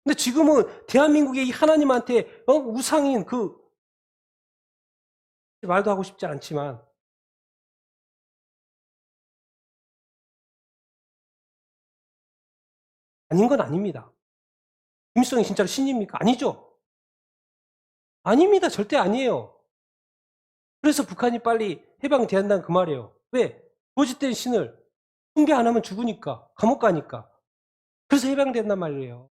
근데 지금은 대한민국의 이 하나님한테 우상인 그 말도 하고 싶지 않지만 아닌 건 아닙니다. 김일성이 진짜로 신입니까? 아니죠. 아닙니다. 절대 아니에요. 그래서 북한이 빨리 해방돼야 한다는 그 말이에요. 왜? 거짓된 신을 숭배 안 하면 죽으니까 감옥 가니까. 그래서 해방된단 말이에요.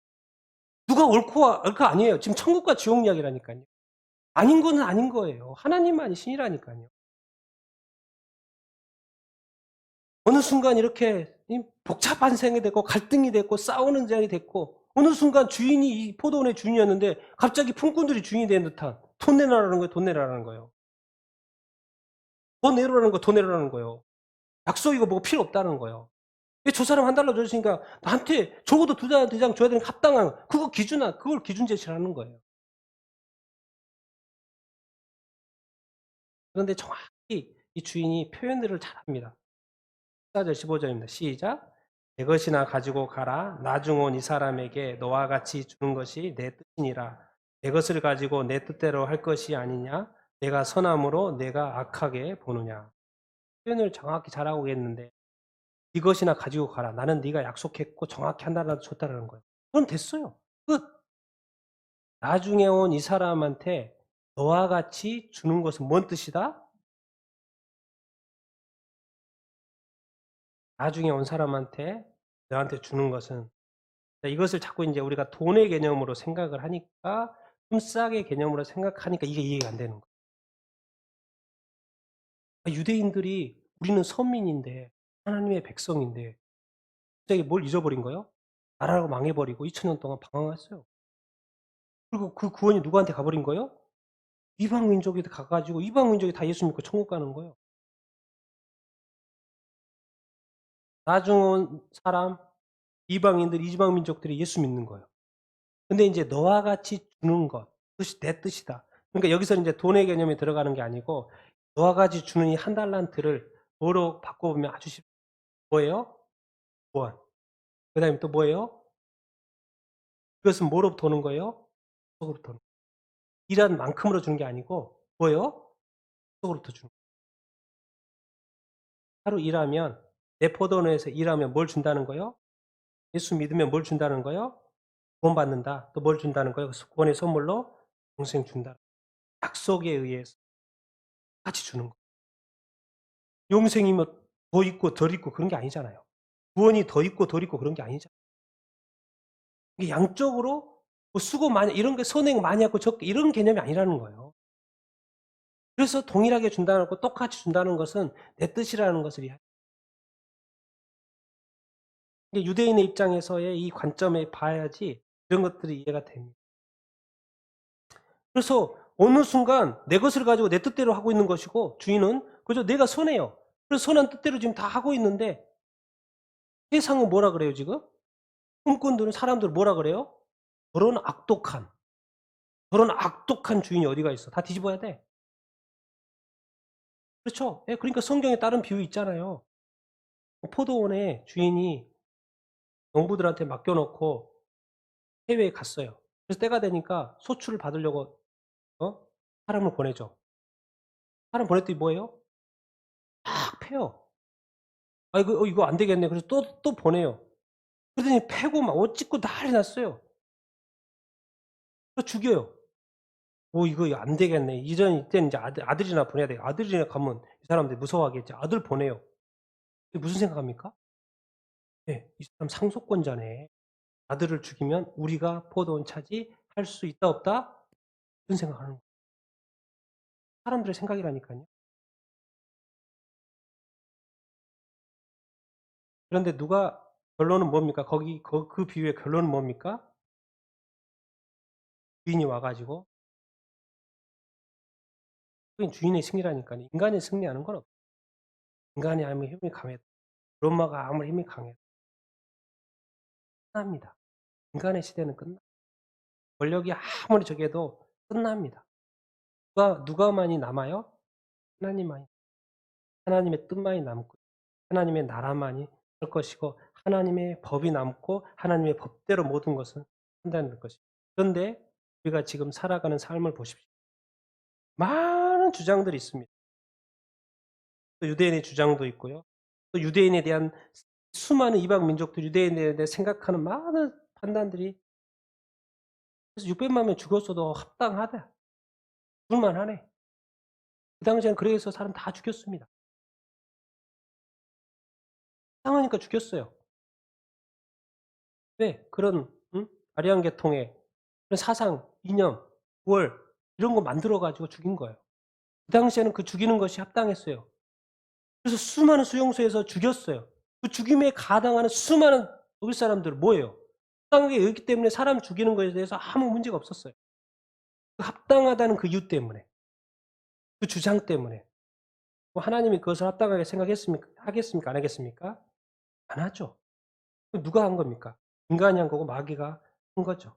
누가 옳고 아니에요. 지금 천국과 지옥 이야기라니까요. 아닌 거는 아닌 거예요. 하나님만이 신이라니까요. 어느 순간 이렇게 복잡한 생이 되고 갈등이 됐고 싸우는 장이 됐고 어느 순간 주인이 이 포도원의 주인이었는데 갑자기 품꾼들이 주인이 된 듯한 돈 내라라는 거예요. 돈 내라라는 거예요. 돈 내라라는 거 돈 내라라는 거예요. 약속이고 뭐가 필요 없다는 거예요. 저 사람 $1 줬으니까 나한테 적어도 2장 줘야 되는 합당한 그걸 기준 제시를 하는 거예요. 그런데 정확히 이 주인이 표현들을 잘합니다. 14절 15절입니다. 시작. 내 것이나 가지고 가라. 나중 온 이 사람에게 너와 같이 주는 것이 내 뜻이니라. 내 것을 가지고 내 뜻대로 할 것이 아니냐? 내가 선함으로 내가 악하게 보느냐? 표현을 정확히 잘하고 있는데 이것이나 가지고 가라. 나는 네가 약속했고 정확히 한 달라도 줬다라는 거예요. 그럼 됐어요. 끝. 나중에 온 이 사람한테 너와 같이 주는 것은 뭔 뜻이다? 나중에 온 사람한테 너한테 주는 것은 이것을 자꾸 이제 우리가 돈의 개념으로 생각을 하니까 품삯의 개념으로 생각하니까 이게 이해가 안 되는 거예요. 유대인들이 우리는 선민인데 하나님의 백성인데 갑자기 뭘 잊어버린 거예요? 나라가 망해버리고 2000년 동안 방황했어요. 그리고 그 구원이 누구한테 가버린 거예요? 이방 민족에 가가지고 이방 민족이 다 예수 믿고 천국 가는 거예요. 나중 온 사람, 이방인들, 이방 민족들이 예수 믿는 거예요. 근데 이제 너와 같이 주는 것, 그것이 내 뜻이다. 그러니까 여기서 이제 돈의 개념이 들어가는 게 아니고 너와 같이 주는 이 한 달란트를 뭐로 바꿔보면 아주 쉽 뭐예요? 구원. 그다음에 또 뭐예요? 그것은 뭐로부터 오는 거예요? 속으로부터 오는 거예요. 일한 만큼으로 주는 게 아니고 뭐예요? 속으로부터 주는 거예요. 하루 일하면 내 포도원에서 일하면 뭘 준다는 거예요? 예수 믿으면 뭘 준다는 거예요? 구원 받는다. 또 뭘 준다는 거예요? 구원의 선물로 영생 준다. 약속에 의해서 같이 주는 거예요. 영생이면 더 있고 덜 있고 그런 게 아니잖아요. 구원이 더 있고 덜 있고 그런 게 아니잖아요. 이게 양적으로 뭐 수고 많이 이런 게 선행 많이 하고 적게 이런 개념이 아니라는 거예요. 그래서 동일하게 준다는 거 똑같이 준다는 것은 내 뜻이라는 것을 이야기해요. 이게 유대인의 입장에서의 이 관점에 봐야지 이런 것들이 이해가 됩니다. 그래서 어느 순간 내 것을 가지고 내 뜻대로 하고 있는 것이고 주인은 그저 내가 선해요. 그래서 선한 뜻대로 지금 다 하고 있는데 세상은 뭐라 그래요 지금? 꿈꾼들은 사람들 뭐라 그래요? 저런 악독한 주인이 어디가 있어. 다 뒤집어야 돼. 그렇죠? 예, 그러니까 성경에 다른 비유 있잖아요. 포도원에 주인이 농부들한테 맡겨 놓고 해외에 갔어요. 그래서 때가 되니까 소출을 받으려고 어? 사람을 보내죠. 사람 보냈더니 뭐예요? 막 패요. 아 이거 안 되겠네. 그래서 또 보내요. 그러더니 패고 막 옷 찢고 난리 났어요. 그래서 죽여요. 이거 안 되겠네. 이때는 이제 아들이나 보내야 돼. 아들이나 가면 이 사람들이 무서워하겠지. 아들 보내요. 이게 무슨 생각합니까? 예. '이 사람 상속권자네. 아들을 죽이면 우리가 포도원 차지할 수 있다 없다?' 그런 생각하는 거예요. 사람들의 생각이라니깐요. 그런데 결론은 뭡니까? 그 비유의 결론은 뭡니까? 주인이 와 가지고 그게 주인의 승리라니까요. 인간이 승리하는 건 없어요. 인간이 아무리 힘이 강해도 로마가 아무리 힘이 강해도 끝납니다. 인간의 시대는 끝나 권력이 아무리 적해도 끝납니다. 누가만이 남아요? 하나님만이. 하나님의 뜻만이 남고 하나님의 나라만이 설 것이고 하나님의 법이 남고 하나님의 법대로 모든 것은 한다는 것입니다. 그런데 우리가 지금 살아가는 삶을 보십시오. 많은 주장들이 있습니다. 또 유대인의 주장도 있고요. 또 유대인에 대한 수많은 이방 민족들 유대인에 대해 생각하는 많은 판단들이 그래서 600만 명 죽었어도 합당하다. 죽을 만하네. 그 당시에는 그래서 사람 다 죽였습니다. 상하니까 죽였어요. 왜? 그런 아리안 계통의 그런 사상, 이념, 월 이런 거 만들어 가지고 죽인 거예요. 그 당시에는 그 죽이는 것이 합당했어요. 그래서 수많은 수용소에서 죽였어요. 그 죽임에 가당하는 수많은 독일 사람들은 뭐예요? 합당하게 여겼기 때문에 사람 죽이는 것에 대해서 아무 문제가 없었어요. 그 합당하다는 그 이유 때문에, 그 주장 때문에. 하나님이 그것을 합당하게 생각했습니까? 하겠습니까? 안 하겠습니까? 안 하죠. 누가 한 겁니까? 인간이 한 거고 마귀가 한 거죠.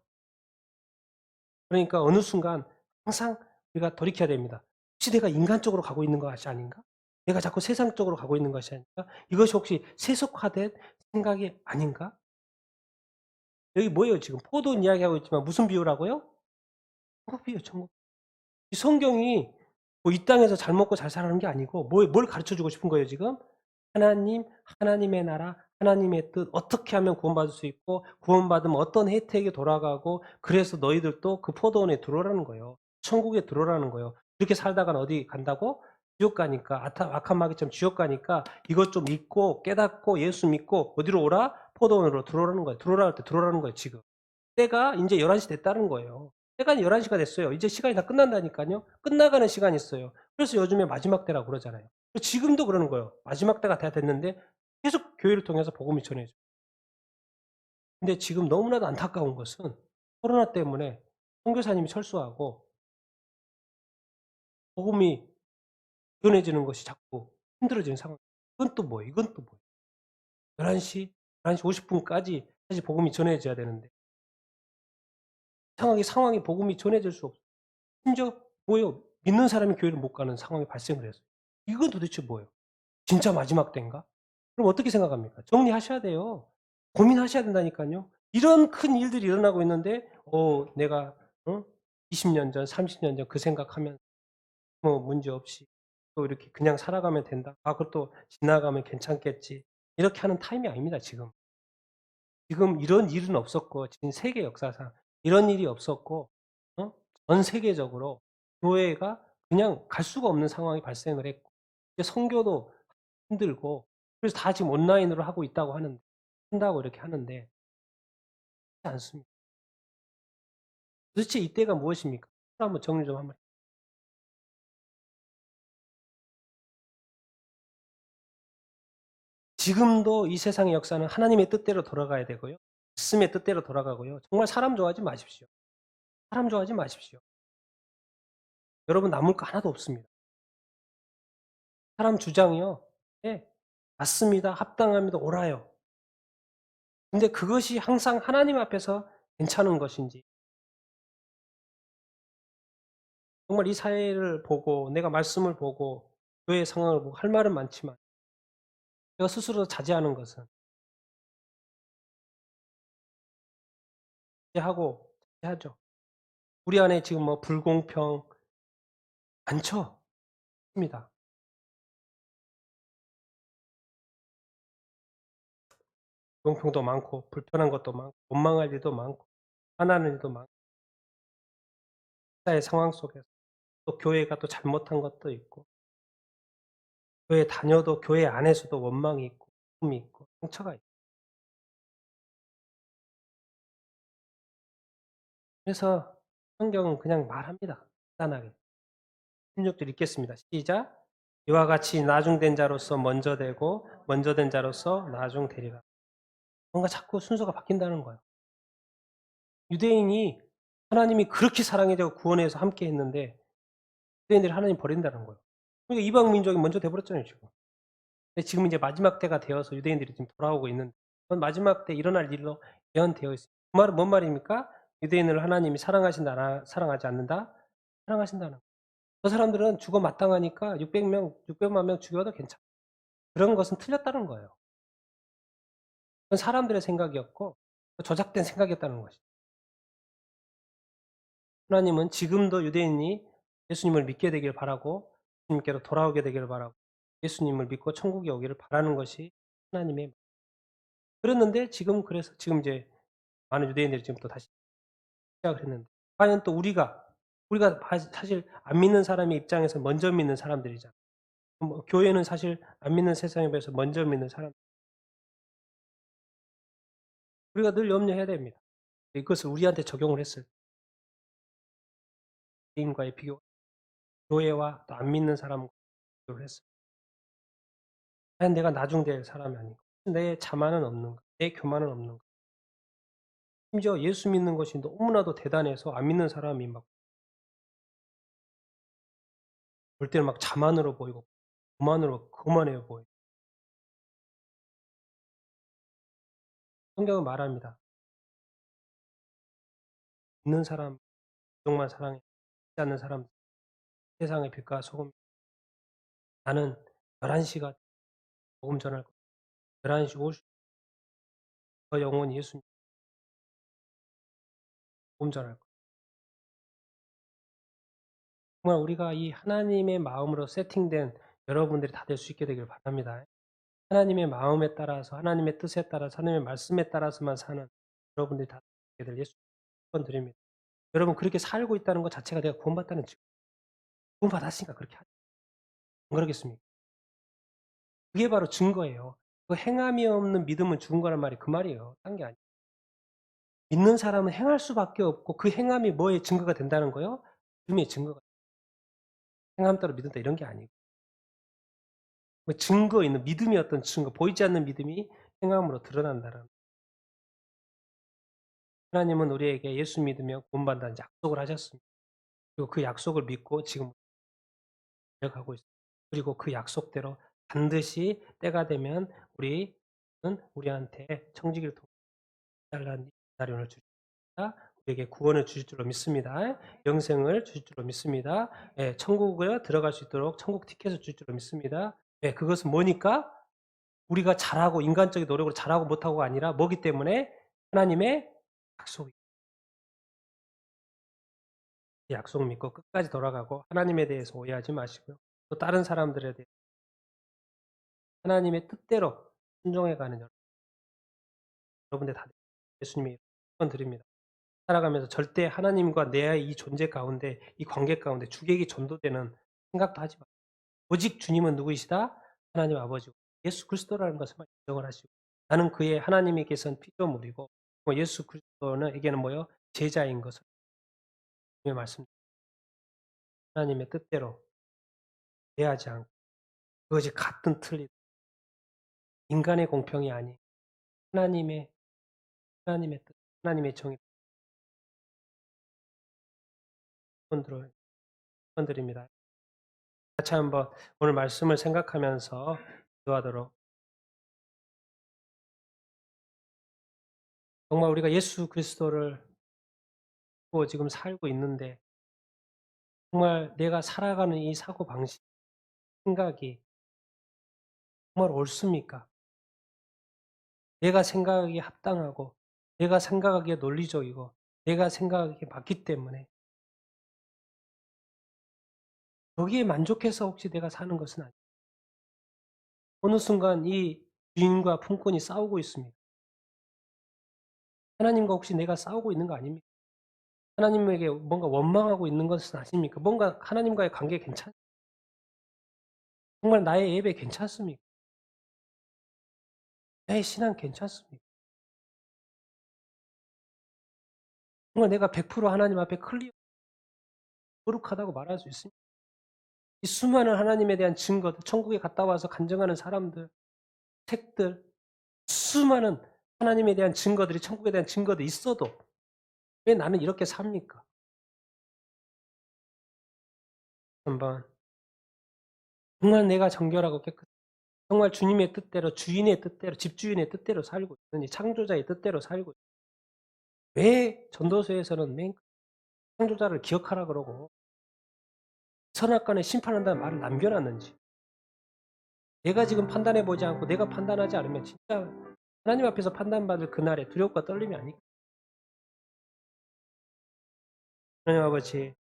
그러니까 어느 순간 항상 우리가 돌이켜야 됩니다. 혹시 내가 인간적으로 가고 있는 것이 아닌가? 내가 자꾸 세상적으로 가고 있는 것이 아닌가? 이것이 혹시 세속화된 생각이 아닌가? 여기 뭐예요 지금? 포도원 이야기하고 있지만 무슨 비유라고요? 천국 비유예요 천국. 이 성경이 뭐 이 땅에서 잘 먹고 잘 살라는 게 아니고 뭘 가르쳐 주고 싶은 거예요 지금? 하나님, 하나님의 나라, 하나님의 뜻 어떻게 하면 구원받을 수 있고 구원받으면 어떤 혜택이 돌아가고 그래서 너희들도 그 포도원에 들어오라는 거예요. 천국에 들어오라는 거예요. 이렇게 살다가는 어디 간다고? 지옥 가니까 악한 마귀처럼 지옥 가니까 이것 좀 믿고 깨닫고 예수 믿고 어디로 오라? 포도원으로 들어오라는 거예요. 들어오라 할 때 들어오라는 거예요 지금. 때가 인제 11시 됐다는 거예요. 때가 11시가 됐어요. 이제 시간이 다 끝난다니깐요. 끝나가는 시간이 있어요. 그래서 요즘에 마지막 때라고 그러잖아요. 지금도 그러는 거예요. 마지막 때가 다 됐는데 계속 교회를 통해서 복음이 전해져요. 근데 지금 너무나도 안타까운 것은 코로나 때문에 선교사님이 철수하고 복음이 전해지는 것이 자꾸 힘들어지는 상황. 이건 또 뭐예요? 이건 또 뭐예요? 11시 50분까지 사실 복음이 전해져야 되는데 이상하게 상황이 복음이 전해질 수 없어요. 심지어 뭐예요? 믿는 사람이 교회를 못 가는 상황이 발생을 했어요. 이건 도대체 뭐예요? 진짜 마지막 때인가? 그럼 어떻게 생각합니까? 정리하셔야 돼요. 고민하셔야 된다니깐요. 이런 큰 일들이 일어나고 있는데 내가 20년 전, 30년 전 그 생각하면 뭐 문제없이 또 이렇게 그냥 살아가면 된다. 그것도 지나가면 괜찮겠지. 이렇게 하는 타임이 아닙니다 지금. 지금 이런 일은 없었고 지금 세계 역사상 이런 일이 없었고 어? 전 세계적으로 교회가 그냥 갈 수가 없는 상황이 발생을 했고 이제 선교도 힘들고 그래서 다 지금 온라인으로 하고 있다고 한다고 이렇게 하는데 그렇지 않습니다. 도대체 이때가 무엇입니까? 한번 정리 좀 한번 지금도 이 세상의 역사는 하나님의 뜻대로 돌아가야 되고요. 말씀의 뜻대로 돌아가고요. 정말 사람 좋아하지 마십시오. 사람 좋아하지 마십시오. 여러분 남을 거 하나도 없습니다. 사람 주장이요. 예. 맞습니다. 합당합니다. 옳아요. 근데 그것이 항상 하나님 앞에서 괜찮은 것인지 정말 이 사회를 보고 내가 말씀을 보고 교회의 상황을 보고 할 말은 많지만 제가 스스로 자제하는 것은 자제하고 자제하죠. 우리 안에 지금 뭐 불공평 많죠. 있습니다. 불공평도 많고 불편한 것도 많고 원망할 일도 많고 화나는 일도 많고 사회의 상황 속에서 또 교회가 또 잘못한 것도 있고 교회 다녀도 교회 안에서도 원망이 있고 아픔이 있고 상처가 있고 그래서 성경은 그냥 말합니다. 간단하게. 16절 읽겠습니다. 시작. 이와 같이 나중된 자로서 먼저 되고 먼저 된 자로서 나중되리라. 뭔가 자꾸 순서가 바뀐다는 거예요. 유대인이 하나님이 그렇게 사랑해 줘 구원해서 함께 했는데 유대인들이 하나님 버린다는 거예요. 그러니까 이방 민족이 먼저 돼 버렸잖아요, 지금. 근데 지금 이제 마지막 때가 되어서 유대인들이 지금 돌아오고 있는데 그건 마지막 때 일어날 일로 예언되어 있습니다. 그 말은 뭔 말입니까? 유대인을 하나님이 사랑하신다, 사랑하지 않는다? 사랑하신다는 거예요. 저 사람들은 죽어 마땅하니까 600만 명 죽여도 괜찮아. 그런 것은 틀렸다는 거예요. 그건 사람들의 생각이었고 조작된 생각이었다는 것이죠. 하나님은 지금도 유대인이 예수님을 믿게 되길 바라고 예수님께로 돌아오게 되기를 바라고 예수님을 믿고 천국에 오기를 바라는 것이 하나님의 그랬는데 지금 그래서 지금 이제 많은 유대인들이 지금 또 다시 시작을 했는데 과연 또 우리가 사실 안 믿는 사람의 입장에서 먼저 믿는 사람들이잖아요. 뭐 교회는 사실 안 믿는 세상에 비해서 먼저 믿는 사람 우리가 늘 염려해야 됩니다. 이것을 우리한테 적용을 했을 때 개인과의 비교 교회와 또 안 믿는 사람과 비교를 했을 때 과연 내가 나중될 사람이 아닌가? 내 자만은 없는가? 내 교만은 없는가? 심지어 예수 믿는 것이 너무나도 대단해서 안 믿는 사람이 막 볼 때는 막 자만으로 보이고 거만해 보여요. 성경은 말합니다. 믿는 사람 정말 사랑해 믿지 않는 사람 세상의 빛과 소금 나는 11 시가 복음 전할 것이다. 11시 50저 영혼이 예수님 복음 전할 것이다. 정말 우리가 이 하나님의 마음으로 세팅된 여러분들이 다 될 수 있게 되기를 바랍니다. 하나님의 마음에 따라서 하나님의 뜻에 따라서 하나님의 말씀에 따라서만 사는 여러분들이 다 되게 될 예수 축원드립니다. 여러분 그렇게 살고 있다는 것 자체가 내가 구원받다는 증거 구원받았으니까 그렇게 하죠. 안 그러겠습니까? 그게 바로 증거예요. 그 행함이 없는 믿음은 죽은 거란 말이 그 말이에요. 딴 게 아니에요. 믿는 사람은 행할 수밖에 없고 그 행함이 뭐의 증거가 된다는 거요? 믿음의 증거가 행함 따라 믿는다 이런 게 아니고 뭐 증거 있는 믿음이 어떤 증거 보이지 않는 믿음이 행함으로 드러난다는 하나님은 우리에게 예수 믿으면 구원받는다는 약속을 하셨습니다. 그리고 그 약속을 믿고 지금 이어가고 있습니다. 그리고 그 약속대로 반드시 때가 되면 우리는 우리한테 청지기를 통해 달라는 기다림을 주시다. 우리에게 구원을 주실 줄로 믿습니다. 영생을 주실 줄로 믿습니다. 예, 천국에 들어갈 수 있도록 천국 티켓을 주실 줄로 믿습니다. 예, 그것은 뭐니까? 우리가 잘하고 인간적인 노력으로 잘하고 못하고가 아니라 뭐기 때문에 하나님의 약속이 약속 믿고 끝까지 돌아가고 하나님에 대해서 오해하지 마시고요. 또 다른 사람들에 대해 하나님의 뜻대로 순종해 가는 여러분들 다 예수님이 축원드립니다. 살아가면서 절대 하나님과 내 이 존재 가운데 이 관계 가운데 주객이 전도되는 생각도 하지 마. 오직 주님은 누구이시다? 하나님 아버지고 예수 그리스도라는 것을 인정을 하시고 나는 그의 하나님에게선 피조물이고 뭐 예수 그리스도는 에게는 뭐요? 제자인 것을 주님의 말씀 하나님의 뜻대로 대하지 않고 그것이 같든 틀리든 인간의 공평이 아닌 하나님의 뜻, 하나님의 정의 분들입니다. 같이 한번 오늘 말씀을 생각하면서 기도하도록. 정말 우리가 예수 그리스도를 믿고 지금 살고 있는데 정말 내가 살아가는 이 사고방식, 생각이 정말 옳습니까? 내가 생각하기에 합당하고 내가 생각하기에 논리적이고 내가 생각하기에 맞기 때문에 거기에 만족해서 혹시 내가 사는 것은 아니에요. 어느 순간 이 주인과 품꾼이 싸우고 있습니다. 하나님과 혹시 내가 싸우고 있는 거 아닙니까? 하나님에게 뭔가 원망하고 있는 것은 아십니까? 뭔가 하나님과의 관계 정말 나의 예배 괜찮습니까? 나의 신앙 괜찮습니까? 정말 내가 100% 하나님 앞에 거룩하다고 말할 수 있습니까? 이 수많은 하나님에 대한 증거들, 천국에 갔다 와서 간증하는 사람들, 책들, 수많은 하나님에 대한 증거들이 천국에 대한 증거도 있어도 왜 나는 이렇게 삽니까? 한번 정말 내가 정결하고 정말 주님의 뜻대로 주인의 뜻대로 집주인의 뜻대로 살고 있느니 창조자의 뜻대로 살고 왜 전도서에서는 맨 창조자를 기억하라 그러고 선악간에 심판한다는 말을 남겨놨는지 내가 지금 판단해 보지 않고 내가 판단하지 않으면 진짜 하나님 앞에서 판단받을 그날에 두려움과 떨림이 아닐까. 하나님 아버지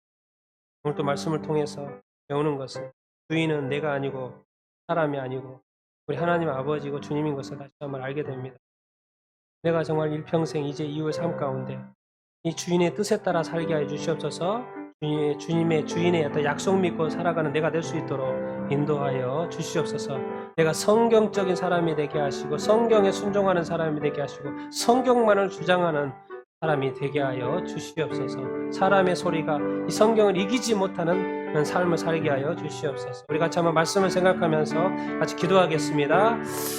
오늘 또 말씀을 통해서 배우는 것은 주인은 내가 아니고 사람이 아니고 우리 하나님 아버지고 주님인 것을 다시 한번 알게 됩니다. 내가 정말 일평생 이제 이후의 삶 가운데 이 주인의 뜻에 따라 살게 해 주시옵소서. 주님의 어떤 약속 믿고 살아가는 내가 될 수 있도록 인도하여 주시옵소서. 내가 성경적인 사람이 되게 하시고 성경에 순종하는 사람이 되게 하시고 성경만을 주장하는 사람이 되게 하여 주시옵소서. 사람의 소리가 이 성경을 이기지 못하는 삶을 살게 하여 주시옵소서. 우리 같이 한번 말씀을 생각하면서 같이 기도하겠습니다.